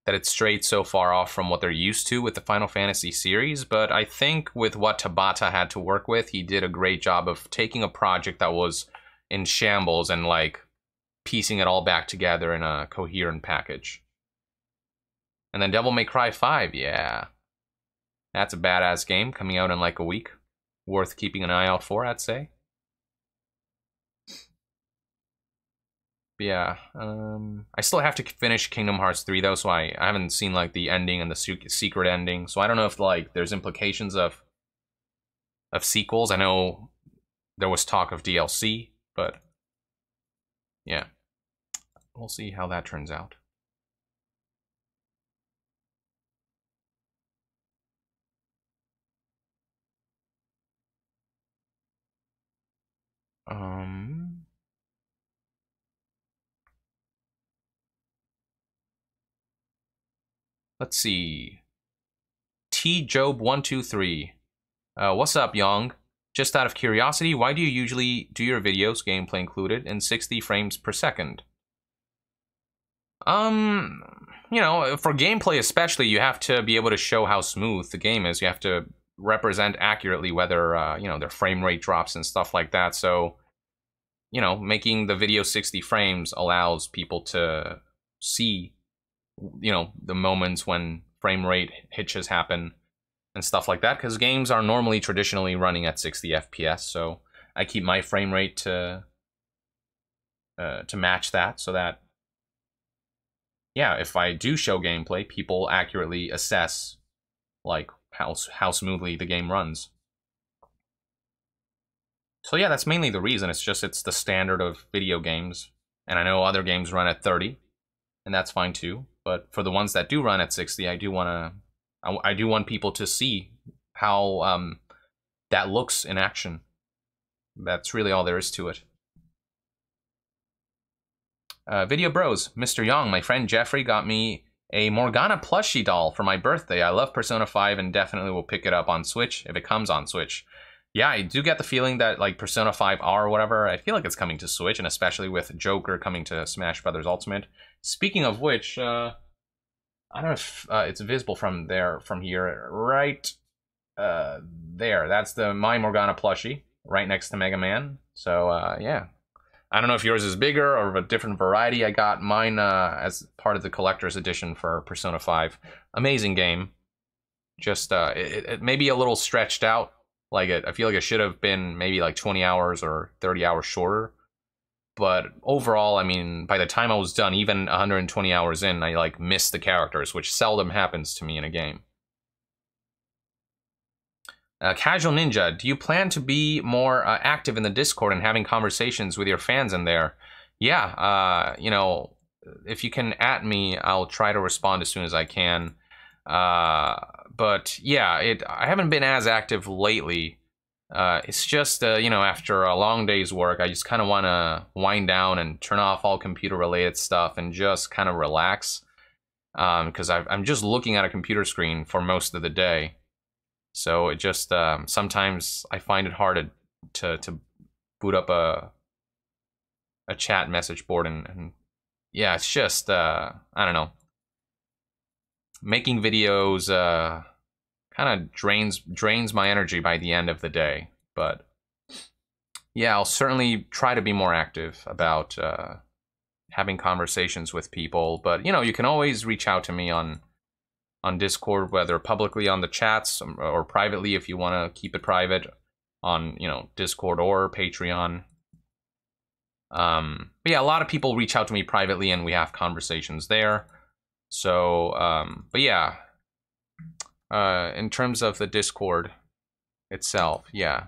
S2: it strayed so far off from what they're used to with the Final Fantasy series. But I think with what Tabata had to work with, he did a great job of taking a project that was in shambles and like piecing it all back together in a coherent package. And then Devil May Cry 5, yeah. That's a badass game coming out in like a week. Worth keeping an eye out for, I'd say. But yeah, I still have to finish Kingdom Hearts 3 though, so I haven't seen like the ending and the secret ending. So I don't know if like there's implications of sequels. I know there was talk of DLC, but yeah, we'll see how that turns out. Let's see. T-Job123. What's up, Young? Just out of curiosity, why do you usually do your videos, gameplay included, in 60 frames per second? You know, for gameplay especially, you have to be able to show how smooth the game is. You have to represent accurately whether, you know, their frame rate drops and stuff like that. So, you know, making the video 60 frames allows people to see, you know, the moments when frame rate hitches happen and stuff like that, because games are normally traditionally running at 60 FPS, so I keep my frame rate to match that, so that, yeah, if I do show gameplay, people accurately assess like how smoothly the game runs. So yeah, that's mainly the reason. It's the standard of video games, and I know other games run at 30, and that's fine too. But for the ones that do run at 60, I do want people to see how that looks in action. That's really all there is to it. Video Bros, Mr. Young, my friend Jeffrey got me a Morgana plushie doll for my birthday. I love Persona 5 and definitely will pick it up on Switch if it comes on Switch. Yeah, I do get the feeling that like Persona 5 R or whatever, I feel like it's coming to Switch, and especially with Joker coming to Smash Brothers Ultimate. Speaking of which, I don't know if it's visible from here, right there. That's the My Morgana plushie, right next to Mega Man. So, yeah. I don't know if yours is bigger or of a different variety. I got mine as part of the collector's edition for Persona 5. Amazing game. Just, it may be a little stretched out. Like, I feel like it should have been maybe like 20 hours or 30 hours shorter. But overall, I mean, by the time I was done, even 120 hours in, I like missed the characters, which seldom happens to me in a game. Casual Ninja, do you plan to be more active in the Discord and having conversations with your fans in there? Yeah, you know, if you can at me, I'll try to respond as soon as I can. But yeah, I haven't been as active lately. It's just, you know, after a long day's work, I just kind of want to wind down and turn off all computer-related stuff and just kind of relax. Because I'm just looking at a computer screen for most of the day. So it just, sometimes I find it hard to boot up a chat message board and yeah, it's just, I don't know. Making videos kind of drains my energy by the end of the day. But yeah, I'll certainly try to be more active about having conversations with people. But, you know, you can always reach out to me on Discord, whether publicly on the chats or privately if you want to keep it private on, you know, Discord or Patreon. But yeah, a lot of people reach out to me privately and we have conversations there. So, but yeah, in terms of the Discord itself, yeah,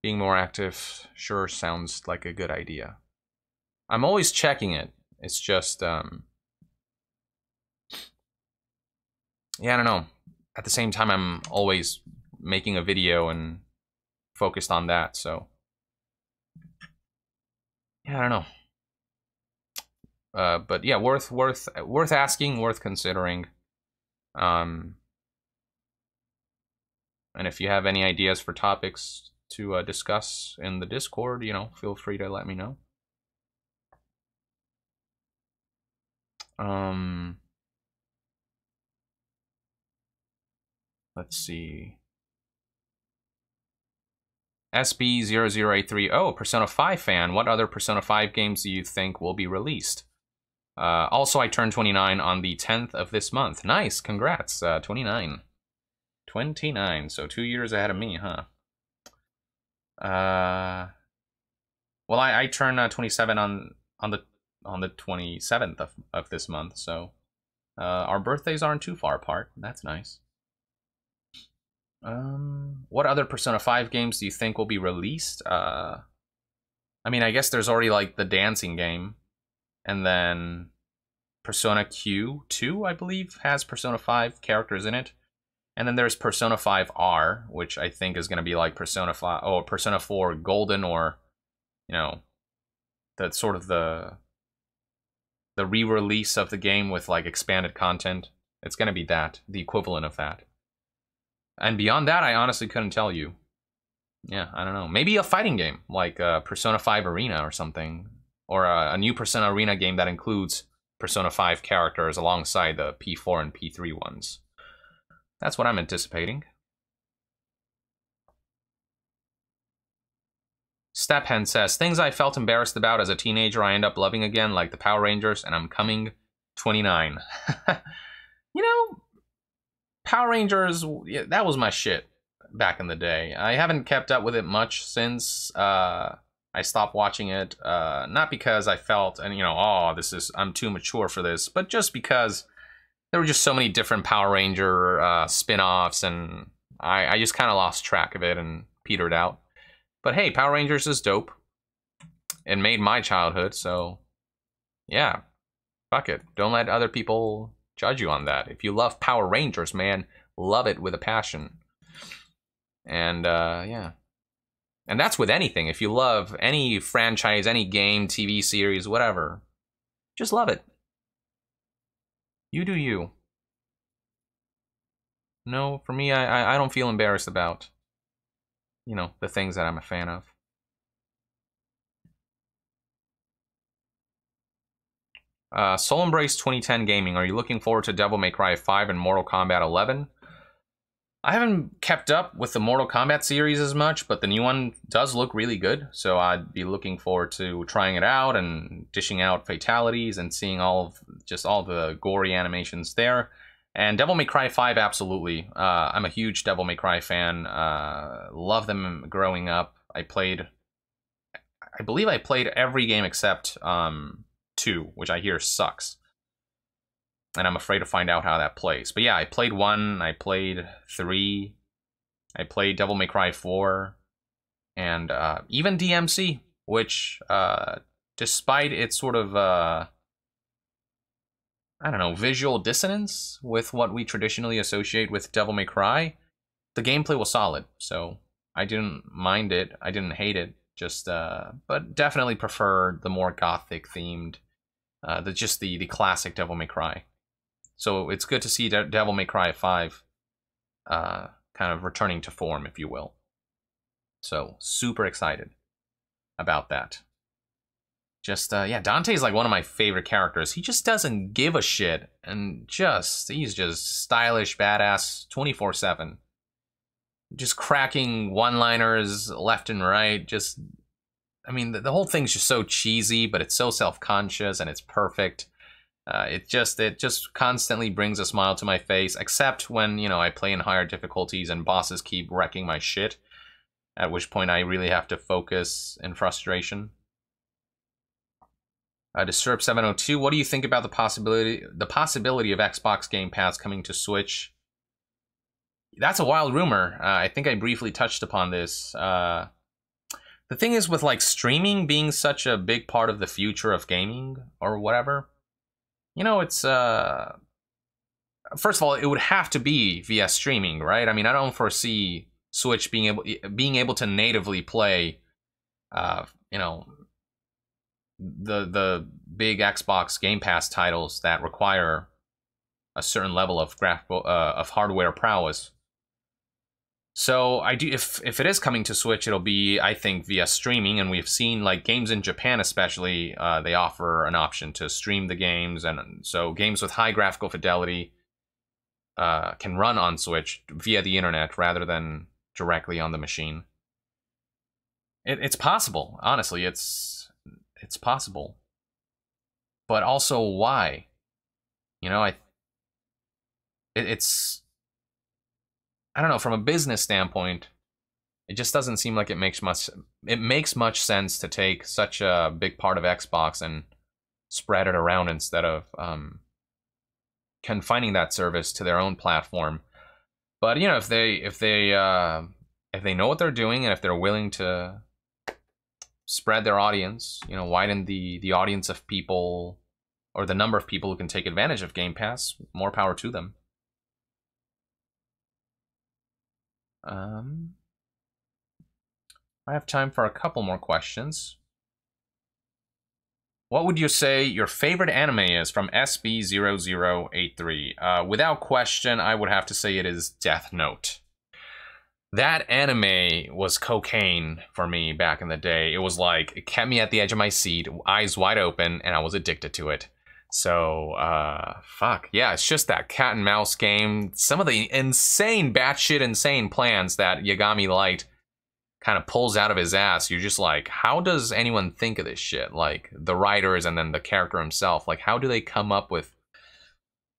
S2: being more active sure sounds like a good idea. I'm always checking it. It's just, yeah, I don't know. At the same time, I'm always making a video and focused on that, so yeah, I don't know. But yeah, worth asking, worth considering. And if you have any ideas for topics to discuss in the Discord, you know, feel free to let me know. Let's see. SB0083, oh, Persona 5 fan. What other Persona 5 games do you think will be released? Also, I turned 29 on the 10th of this month. Nice, congrats, 29. 29, so 2 years ahead of me, huh? Well, I turn 27 on the 27th of this month, so our birthdays aren't too far apart. That's nice. What other Persona 5 games do you think will be released? I mean, I guess there's already like the dancing game, and then Persona Q2, I believe, has Persona 5 characters in it. And then there's Persona 5 R, which I think is going to be like Persona 5 or Persona 4 Golden, or, you know, that's sort of the re-release of the game with like expanded content. It's going to be that, the equivalent of that. And beyond that, I honestly couldn't tell you. Yeah, I don't know. Maybe a fighting game, like Persona 5 Arena or something. Or a new Persona Arena game that includes Persona 5 characters alongside the P4 and P3 ones. That's what I'm anticipating. Stephen says, things I felt embarrassed about as a teenager I end up loving again, like the Power Rangers, and I'm coming 29. You know, Power Rangers, yeah, that was my shit back in the day. I haven't kept up with it much since, I stopped watching it, not because I felt, and oh, I'm too mature for this, but just because there were just so many different Power Ranger spin-offs, and I just kind of lost track of it and petered out. But hey, Power Rangers is dope. It made my childhood, so yeah, fuck it. Don't let other people judge you on that. If you love Power Rangers, man, love it with a passion. And yeah. And that's with anything. If you love any franchise, any game, TV series, whatever, just love it. You do you. No, for me, I don't feel embarrassed about, the things that I'm a fan of. Soul Embrace 2010 Gaming, are you looking forward to Devil May Cry 5 and Mortal Kombat 11? I haven't kept up with the Mortal Kombat series as much, but the new one does look really good, so I'd be looking forward to trying it out and dishing out fatalities and seeing all the gory animations there. And Devil May Cry 5, absolutely. I'm a huge Devil May Cry fan. Love them growing up. I believe I played every game except 2, which I hear sucks. And I'm afraid to find out how that plays. But yeah, I played 1, I played 3, I played Devil May Cry 4, and even DMC, which, despite its sort of, I don't know, visual dissonance with what we traditionally associate with Devil May Cry, the gameplay was solid. So I didn't mind it, I didn't hate it, just, but definitely prefer the more gothic themed, the classic Devil May Cry. So it's good to see Devil May Cry 5 kind of returning to form, if you will. So super excited about that. Just, yeah, Dante's like one of my favorite characters. He just doesn't give a shit, and he's just stylish, badass, 24/7. Just cracking one-liners left and right. Just, I mean, the whole thing's just so cheesy, but it's so self-conscious, and it's perfect. It just constantly brings a smile to my face, except when, I play in higher difficulties and bosses keep wrecking my shit, at which point I really have to focus in frustration. Disturb 702, what do you think about the possibility of Xbox Game Pass coming to Switch? That's a wild rumor. I think I briefly touched upon this. The thing is, with like streaming being such a big part of the future of gaming or whatever, it's first of all, it would have to be via streaming, right? I mean, I don't foresee Switch being able to natively play, the big Xbox Game Pass titles that require a certain level of graphical of hardware prowess. So I do, if it is coming to Switch, it'll be, I think, via streaming, and we've seen like games in Japan especially, they offer an option to stream the games, and so games with high graphical fidelity can run on Switch via the internet rather than directly on the machine. It's possible, honestly, it's possible, but also why? It's, I don't know, from a business standpoint, it just doesn't seem like it makes much sense to take such a big part of Xbox and spread it around instead of confining that service to their own platform. But if they know what they're doing, and if they're willing to spread their audience, widen the audience of people, or the number of people who can take advantage of Game Pass, more power to them. I have time for a couple more questions. What would you say your favorite anime is from SB0083? Without question, I would have to say it is Death Note. That anime was cocaine for me back in the day. It was like, it kept me at the edge of my seat, eyes wide open, and I was addicted to it. So, fuck. Yeah, it's just that cat and mouse game. Some of the insane, batshit insane plans that Yagami Light kind of pulls out of his ass. You're just like, how does anyone think of this shit? Like, the writers and then the character himself. Like, how do they come up with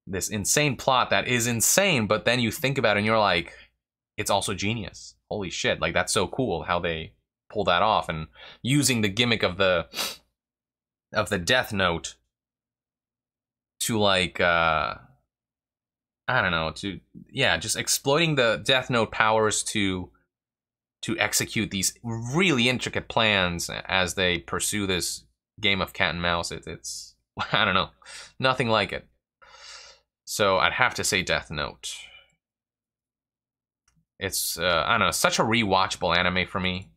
S2: this insane plot that is insane, but then you think about it and you're like, it's also genius. Holy shit, like, that's so cool how they pull that off, and using the gimmick of the Death Note to like I don't know, to just exploiting the Death Note powers to execute these really intricate plans as they pursue this game of cat and mouse. It's I don't know, nothing like it. So I'd have to say Death Note. It's, I don't know, such a rewatchable anime for me.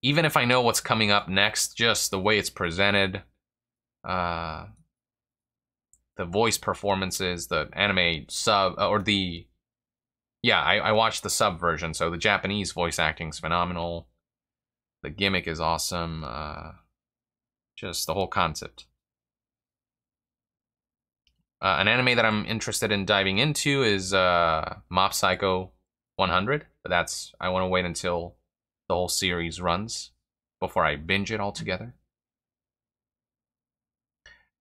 S2: Even if I know what's coming up next, just the way it's presented, the voice performances, the anime sub, or the... Yeah, I watched the sub version, so the Japanese voice acting is phenomenal. The gimmick is awesome. Just the whole concept. An anime that I'm interested in diving into is Mob Psycho 100, but I want to wait until the whole series runs before I binge it altogether.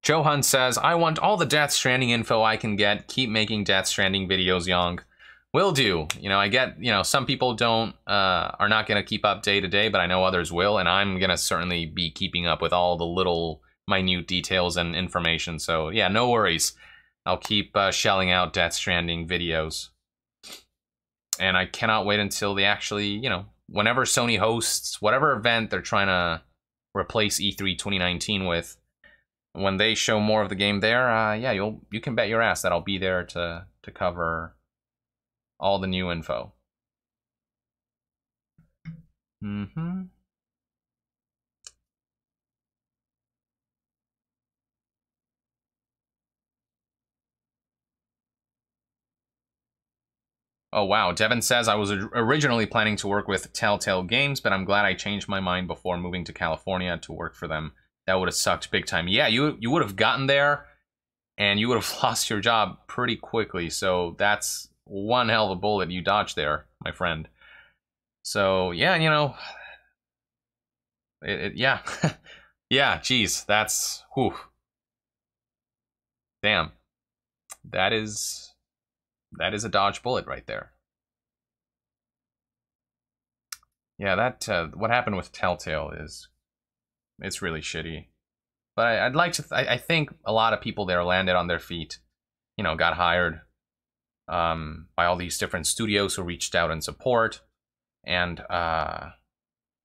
S2: Johan says, I want all the Death Stranding info I can get. Keep making Death Stranding videos, Young. Will do. You know, I get, you know, some people are not going to keep up day to day, but I know others will, and I'm going to certainly be keeping up with all the little minute details and information. So yeah, no worries. I'll keep shelling out Death Stranding videos. And I cannot wait until they actually, you know, whenever Sony hosts whatever event they're trying to replace E3 2019 with, when they show more of the game there, yeah, you can bet your ass that I'll be there to cover all the new info. Oh wow, Devin says, I was originally planning to work with Telltale Games, but I'm glad I changed my mind before moving to California to work for them. That would have sucked big time. Yeah, you would have gotten there, and you would have lost your job pretty quickly, so that's one hell of a bullet you dodged there, my friend. So, yeah, you know, yeah. Yeah, geez, that's, whew. Damn. That is a dodge bullet right there. Yeah, that, what happened with Telltale it's really shitty. But I'd like to, I think a lot of people there landed on their feet, you know, got hired by all these different studios who reached out in support. And,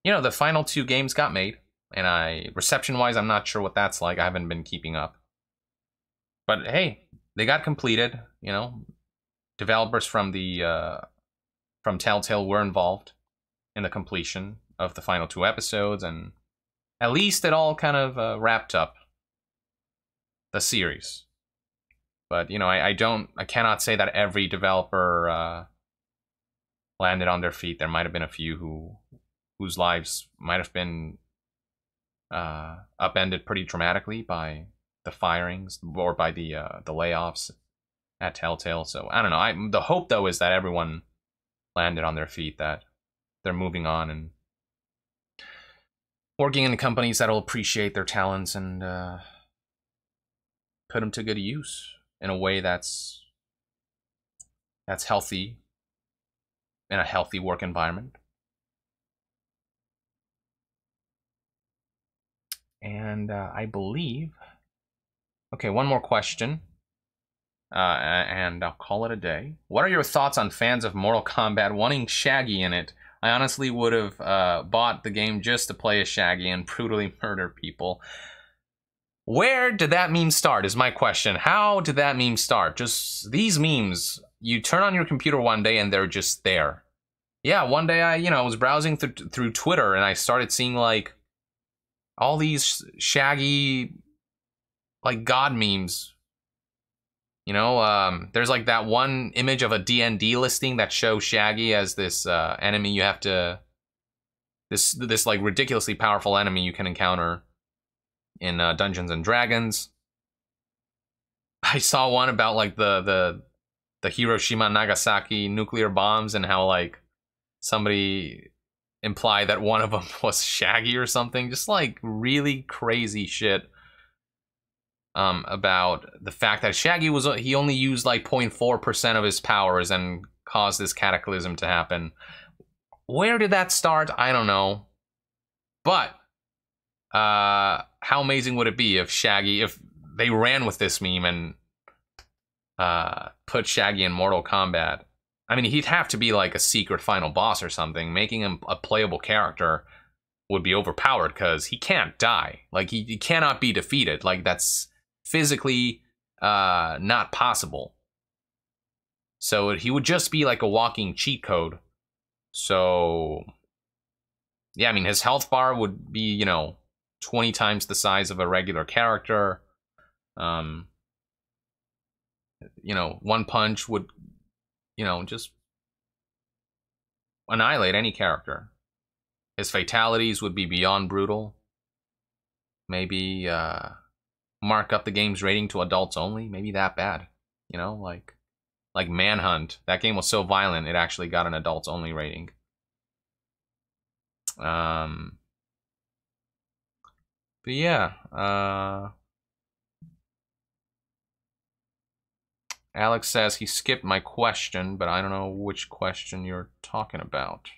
S2: you know, the final 2 games got made. And reception-wise, I'm not sure what that's like. I haven't been keeping up. But hey, they got completed, you know. Developers from Telltale were involved in the completion of the final 2 episodes, and at least it all kind of wrapped up the series. But you know, I cannot say that every developer landed on their feet. There might have been a few whose lives might have been upended pretty dramatically by the firings or by the layoffs at Telltale. So I don't know. The hope though is that everyone landed on their feet, that they're moving on and working in companies that'll appreciate their talents and put them to good use in a way that's healthy, in a healthy work environment. And I believe, okay, one more question. And I'll call it a day. What are your thoughts on fans of Mortal Kombat wanting Shaggy in it? I honestly would have bought the game just to play as Shaggy and brutally murder people. Where did that meme start is my question. How did that meme start? Just these memes, you turn on your computer one day and they're just there. Yeah, one day I was browsing through Twitter and I started seeing like all these Shaggy like god memes. You know, there's like that one image of a D&D listing that shows Shaggy as this enemy you have to... This like ridiculously powerful enemy you can encounter in Dungeons and Dragons. I saw one about like the Hiroshima and Nagasaki nuclear bombs and how like somebody implied that one of them was Shaggy or something. Just like really crazy shit. About the fact that Shaggy he only used like 0.4% of his powers and caused this cataclysm to happen. Where did that start? I don't know. But how amazing would it be if they ran with this meme and put Shaggy in Mortal Kombat? I mean, he'd have to be like a secret final boss or something. Making him a playable character would be overpowered because he can't die. Like, he cannot be defeated. Like, that's physically not possible. So he would just be like a walking cheat code. So, yeah, I mean, his health bar would be, 20 times the size of a regular character. One punch would, just annihilate any character. His fatalities would be beyond brutal. Maybe mark up the game's rating to adults only. Maybe that bad. Like Manhunt. That game was so violent, it actually got an adults only rating. But yeah. Alex says he skipped my question, but I don't know which question you're talking about.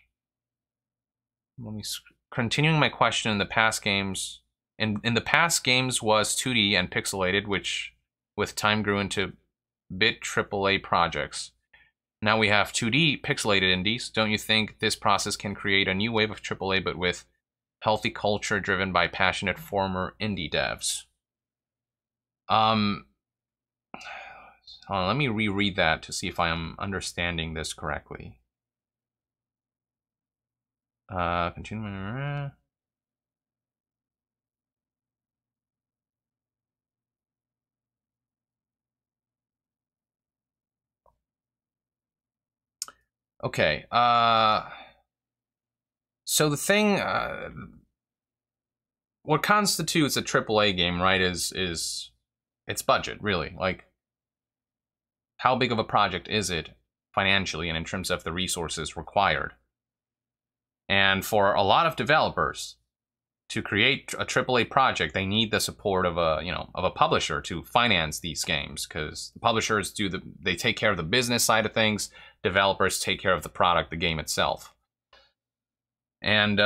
S2: Continuing my question, in the past games, in the past games was 2D and pixelated, which with time grew into bit AAA projects. Now we have 2D pixelated indies. Don't you think this process can create a new wave of AAA, but with healthy culture driven by passionate former indie devs? Hold on, let me reread that to see if I am understanding this correctly. Continue. Okay. So the thing, what constitutes a AAA game, right, is its budget, really. Like, how big of a project is it financially and in terms of the resources required? And for a lot of developers to create a AAA project, they need the support of a publisher to finance these games, because the publishers they take care of the business side of things, developers take care of the product, the game itself. And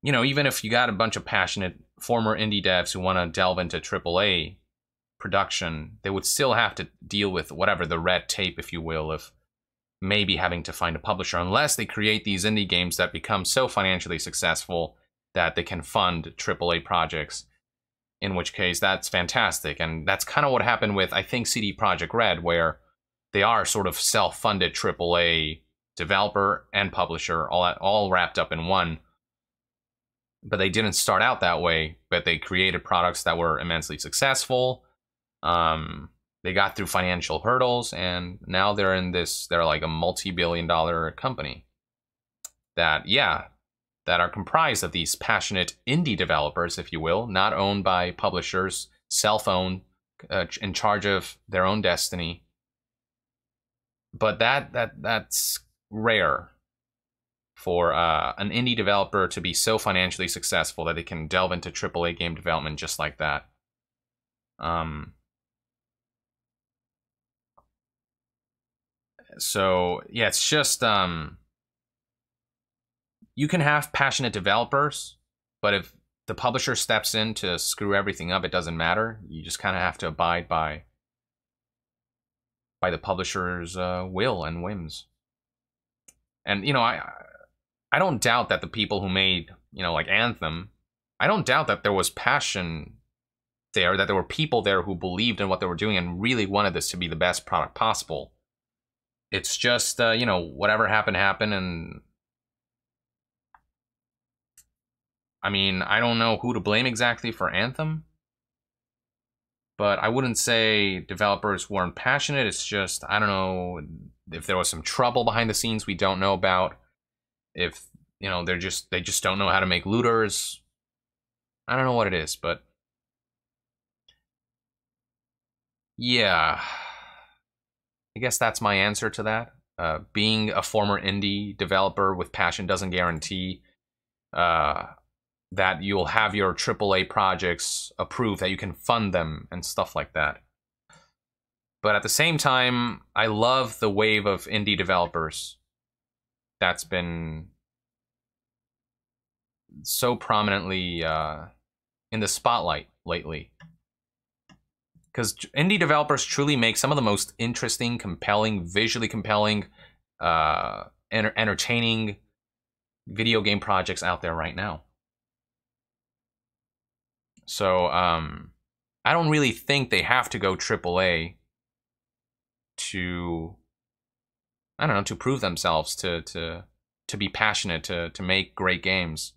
S2: even if you got a bunch of passionate former indie devs who want to delve into AAA production, they would still have to deal with whatever the red tape, if you will, of maybe having to find a publisher, unless they create these indie games that become so financially successful that they can fund AAA projects, in which case that's fantastic. And that's kind of what happened with, I think, CD Projekt Red, where they are sort of self-funded AAA developer and publisher, all wrapped up in one. But they didn't start out that way, but they created products that were immensely successful. They got through financial hurdles, and now they're like a multi-billion-dollar company that are comprised of these passionate indie developers, if you will, not owned by publishers, self-owned, in charge of their own destiny. But that's rare for an indie developer to be so financially successful that they can delve into AAA game development just like that. So yeah, it's just you can have passionate developers, but if the publisher steps in to screw everything up, it doesn't matter. You just kind of have to abide by the publisher's will and whims. And I don't doubt that the people who made like Anthem, I don't doubt that there was passion there, that there were people there who believed in what they were doing and really wanted this to be the best product possible. It's just whatever happened, and I mean, I don't know who to blame exactly for Anthem, but I wouldn't say developers weren't passionate. It's just, I don't know if there was some trouble behind the scenes we don't know about. If, they just don't know how to make looters. I don't know what it is, but yeah, I guess that's my answer to that. Being a former indie developer with passion doesn't guarantee that you'll have your AAA projects approved, that you can fund them and stuff like that. But at the same time, I love the wave of indie developers that's been so prominently in the spotlight lately. Because indie developers truly make some of the most interesting, compelling, visually compelling, entertaining video game projects out there right now. So I don't really think they have to go AAA to, I don't know, to prove themselves, to be passionate, to make great games.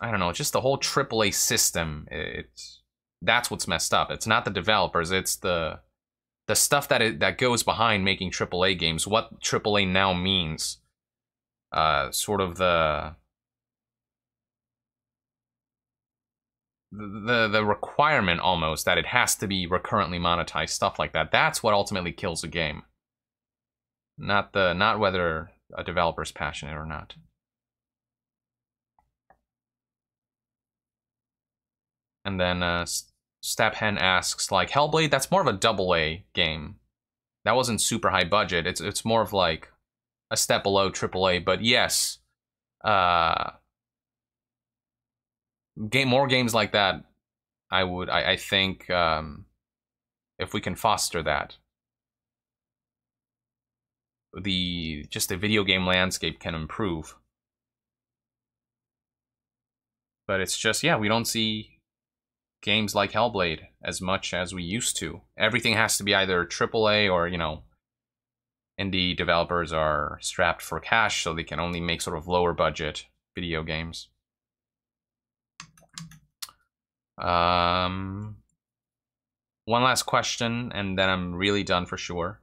S2: I don't know, just the whole AAA system, that's what's messed up. It's not the developers, it's the stuff that goes behind making AAA games, what AAA now means. Sort of the requirement almost that it has to be recurrently monetized, stuff like that. That's what ultimately kills a game. Not whether a developer's passionate or not. And then Stephen asks, like, Hellblade, that's more of a AA game. That wasn't super high budget. It's more of like a step below AAA, but yes, more games like that. I think if we can foster that, the video game landscape can improve. But it's just, yeah, we don't see games like Hellblade as much as we used to. Everything has to be either AAA or, you know, indie developers are strapped for cash, so they can only make sort of lower budget video games. One last question, and then I'm really done for sure.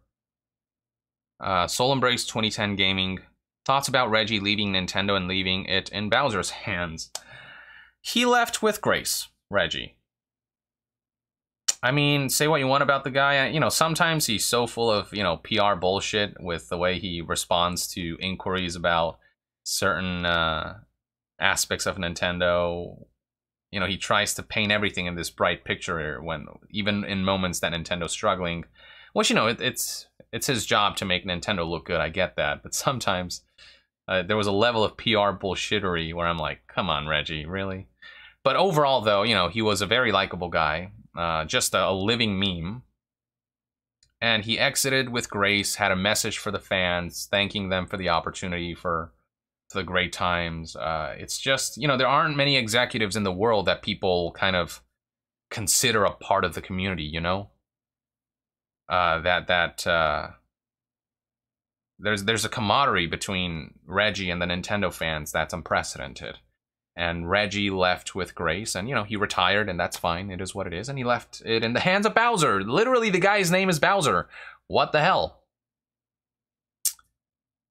S2: Soul Embrace 2010 Gaming. Thoughts about Reggie leaving Nintendo and leaving it in Bowser's hands? He left with grace, Reggie. I mean, say what you want about the guy. You know, sometimes he's so full of, you know, PR bullshit with the way he responds to inquiries about certain aspects of Nintendo. You know, he tries to paint everything in this bright picture when, even in moments that Nintendo's struggling. Which, you know, it's his job to make Nintendo look good. I get that, but sometimes there was a level of PR bullshittery where I'm like, come on, Reggie, really? But overall, though, you know, he was a very likable guy. Just a living meme. And he exited with grace, had a message for the fans, thanking them for the opportunity, for the great times. It's just, you know, there aren't many executives in the world that people kind of consider a part of the community, you know? There's a camaraderie between Reggie and the Nintendo fans that's unprecedented. And Reggie left with grace, and, you know, he retired, and that's fine. It is what it is. And he left it in the hands of Bowser. Literally, the guy's name is Bowser. What the hell?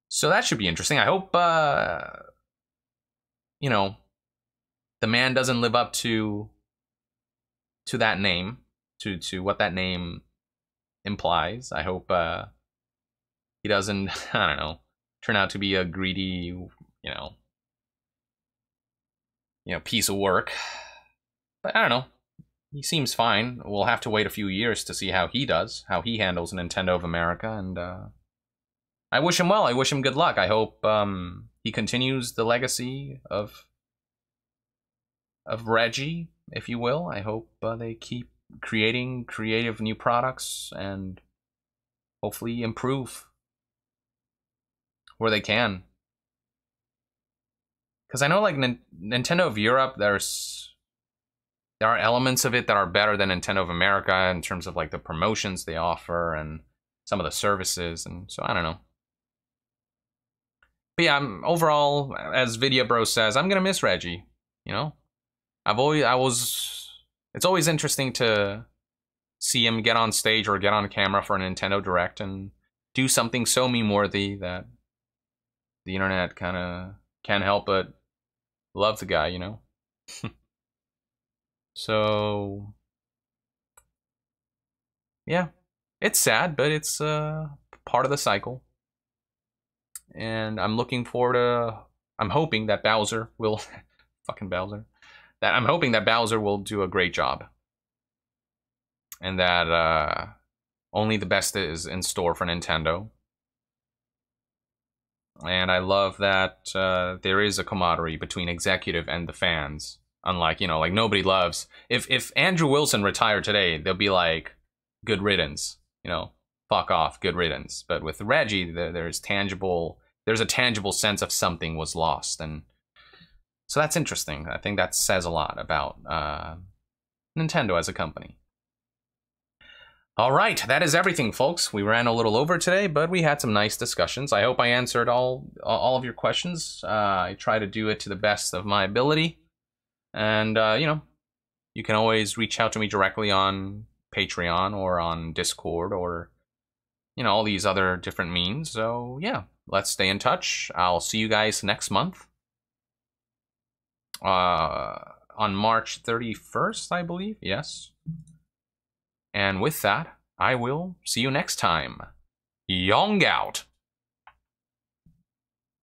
S2: So that should be interesting. I hope, you know, the man doesn't live up to that name, to what that name implies. I hope he doesn't, I don't know, turn out to be a greedy, you know, piece of work. But I don't know. He seems fine. We'll have to wait a few years to see how he does, how he handles Nintendo of America, and I wish him well. I wish him good luck. I hope he continues the legacy of Reggie, if you will. I hope they keep creating creative new products and hopefully improve where they can. Because I know, like, Nintendo of Europe, there are elements of it that are better than Nintendo of America in terms of, like, the promotions they offer and some of the services, and so I don't know. But yeah, overall, as Video Bro says, I'm gonna miss Reggie. You know, it's always interesting to see him get on stage or get on camera for a Nintendo Direct and do something so meme-worthy that the internet kind of can't help but love the guy, you know? So, yeah, it's sad, but it's part of the cycle. And I'm looking forward to, I'm hoping that Bowser will, fucking Bowser, I'm hoping that Bowser will do a great job. And that only the best is in store for Nintendo. And I love that there is a camaraderie between executive and the fans. Unlike, you know, like nobody loves. If Andrew Wilson retired today, they'll be like, good riddance. You know, fuck off, good riddance. But with Reggie, there's a tangible sense of something was lost. And so that's interesting. I think that says a lot about Nintendo as a company. All right, that is everything, folks. We ran a little over today, but we had some nice discussions. I hope I answered all of your questions. I try to do it to the best of my ability. And, you know, you can always reach out to me directly on Patreon or on Discord or, you know, all these other different means. So, yeah, let's stay in touch. I'll see you guys next month. On March 31st, I believe. Yes. And with that, I will see you next time. Yong out.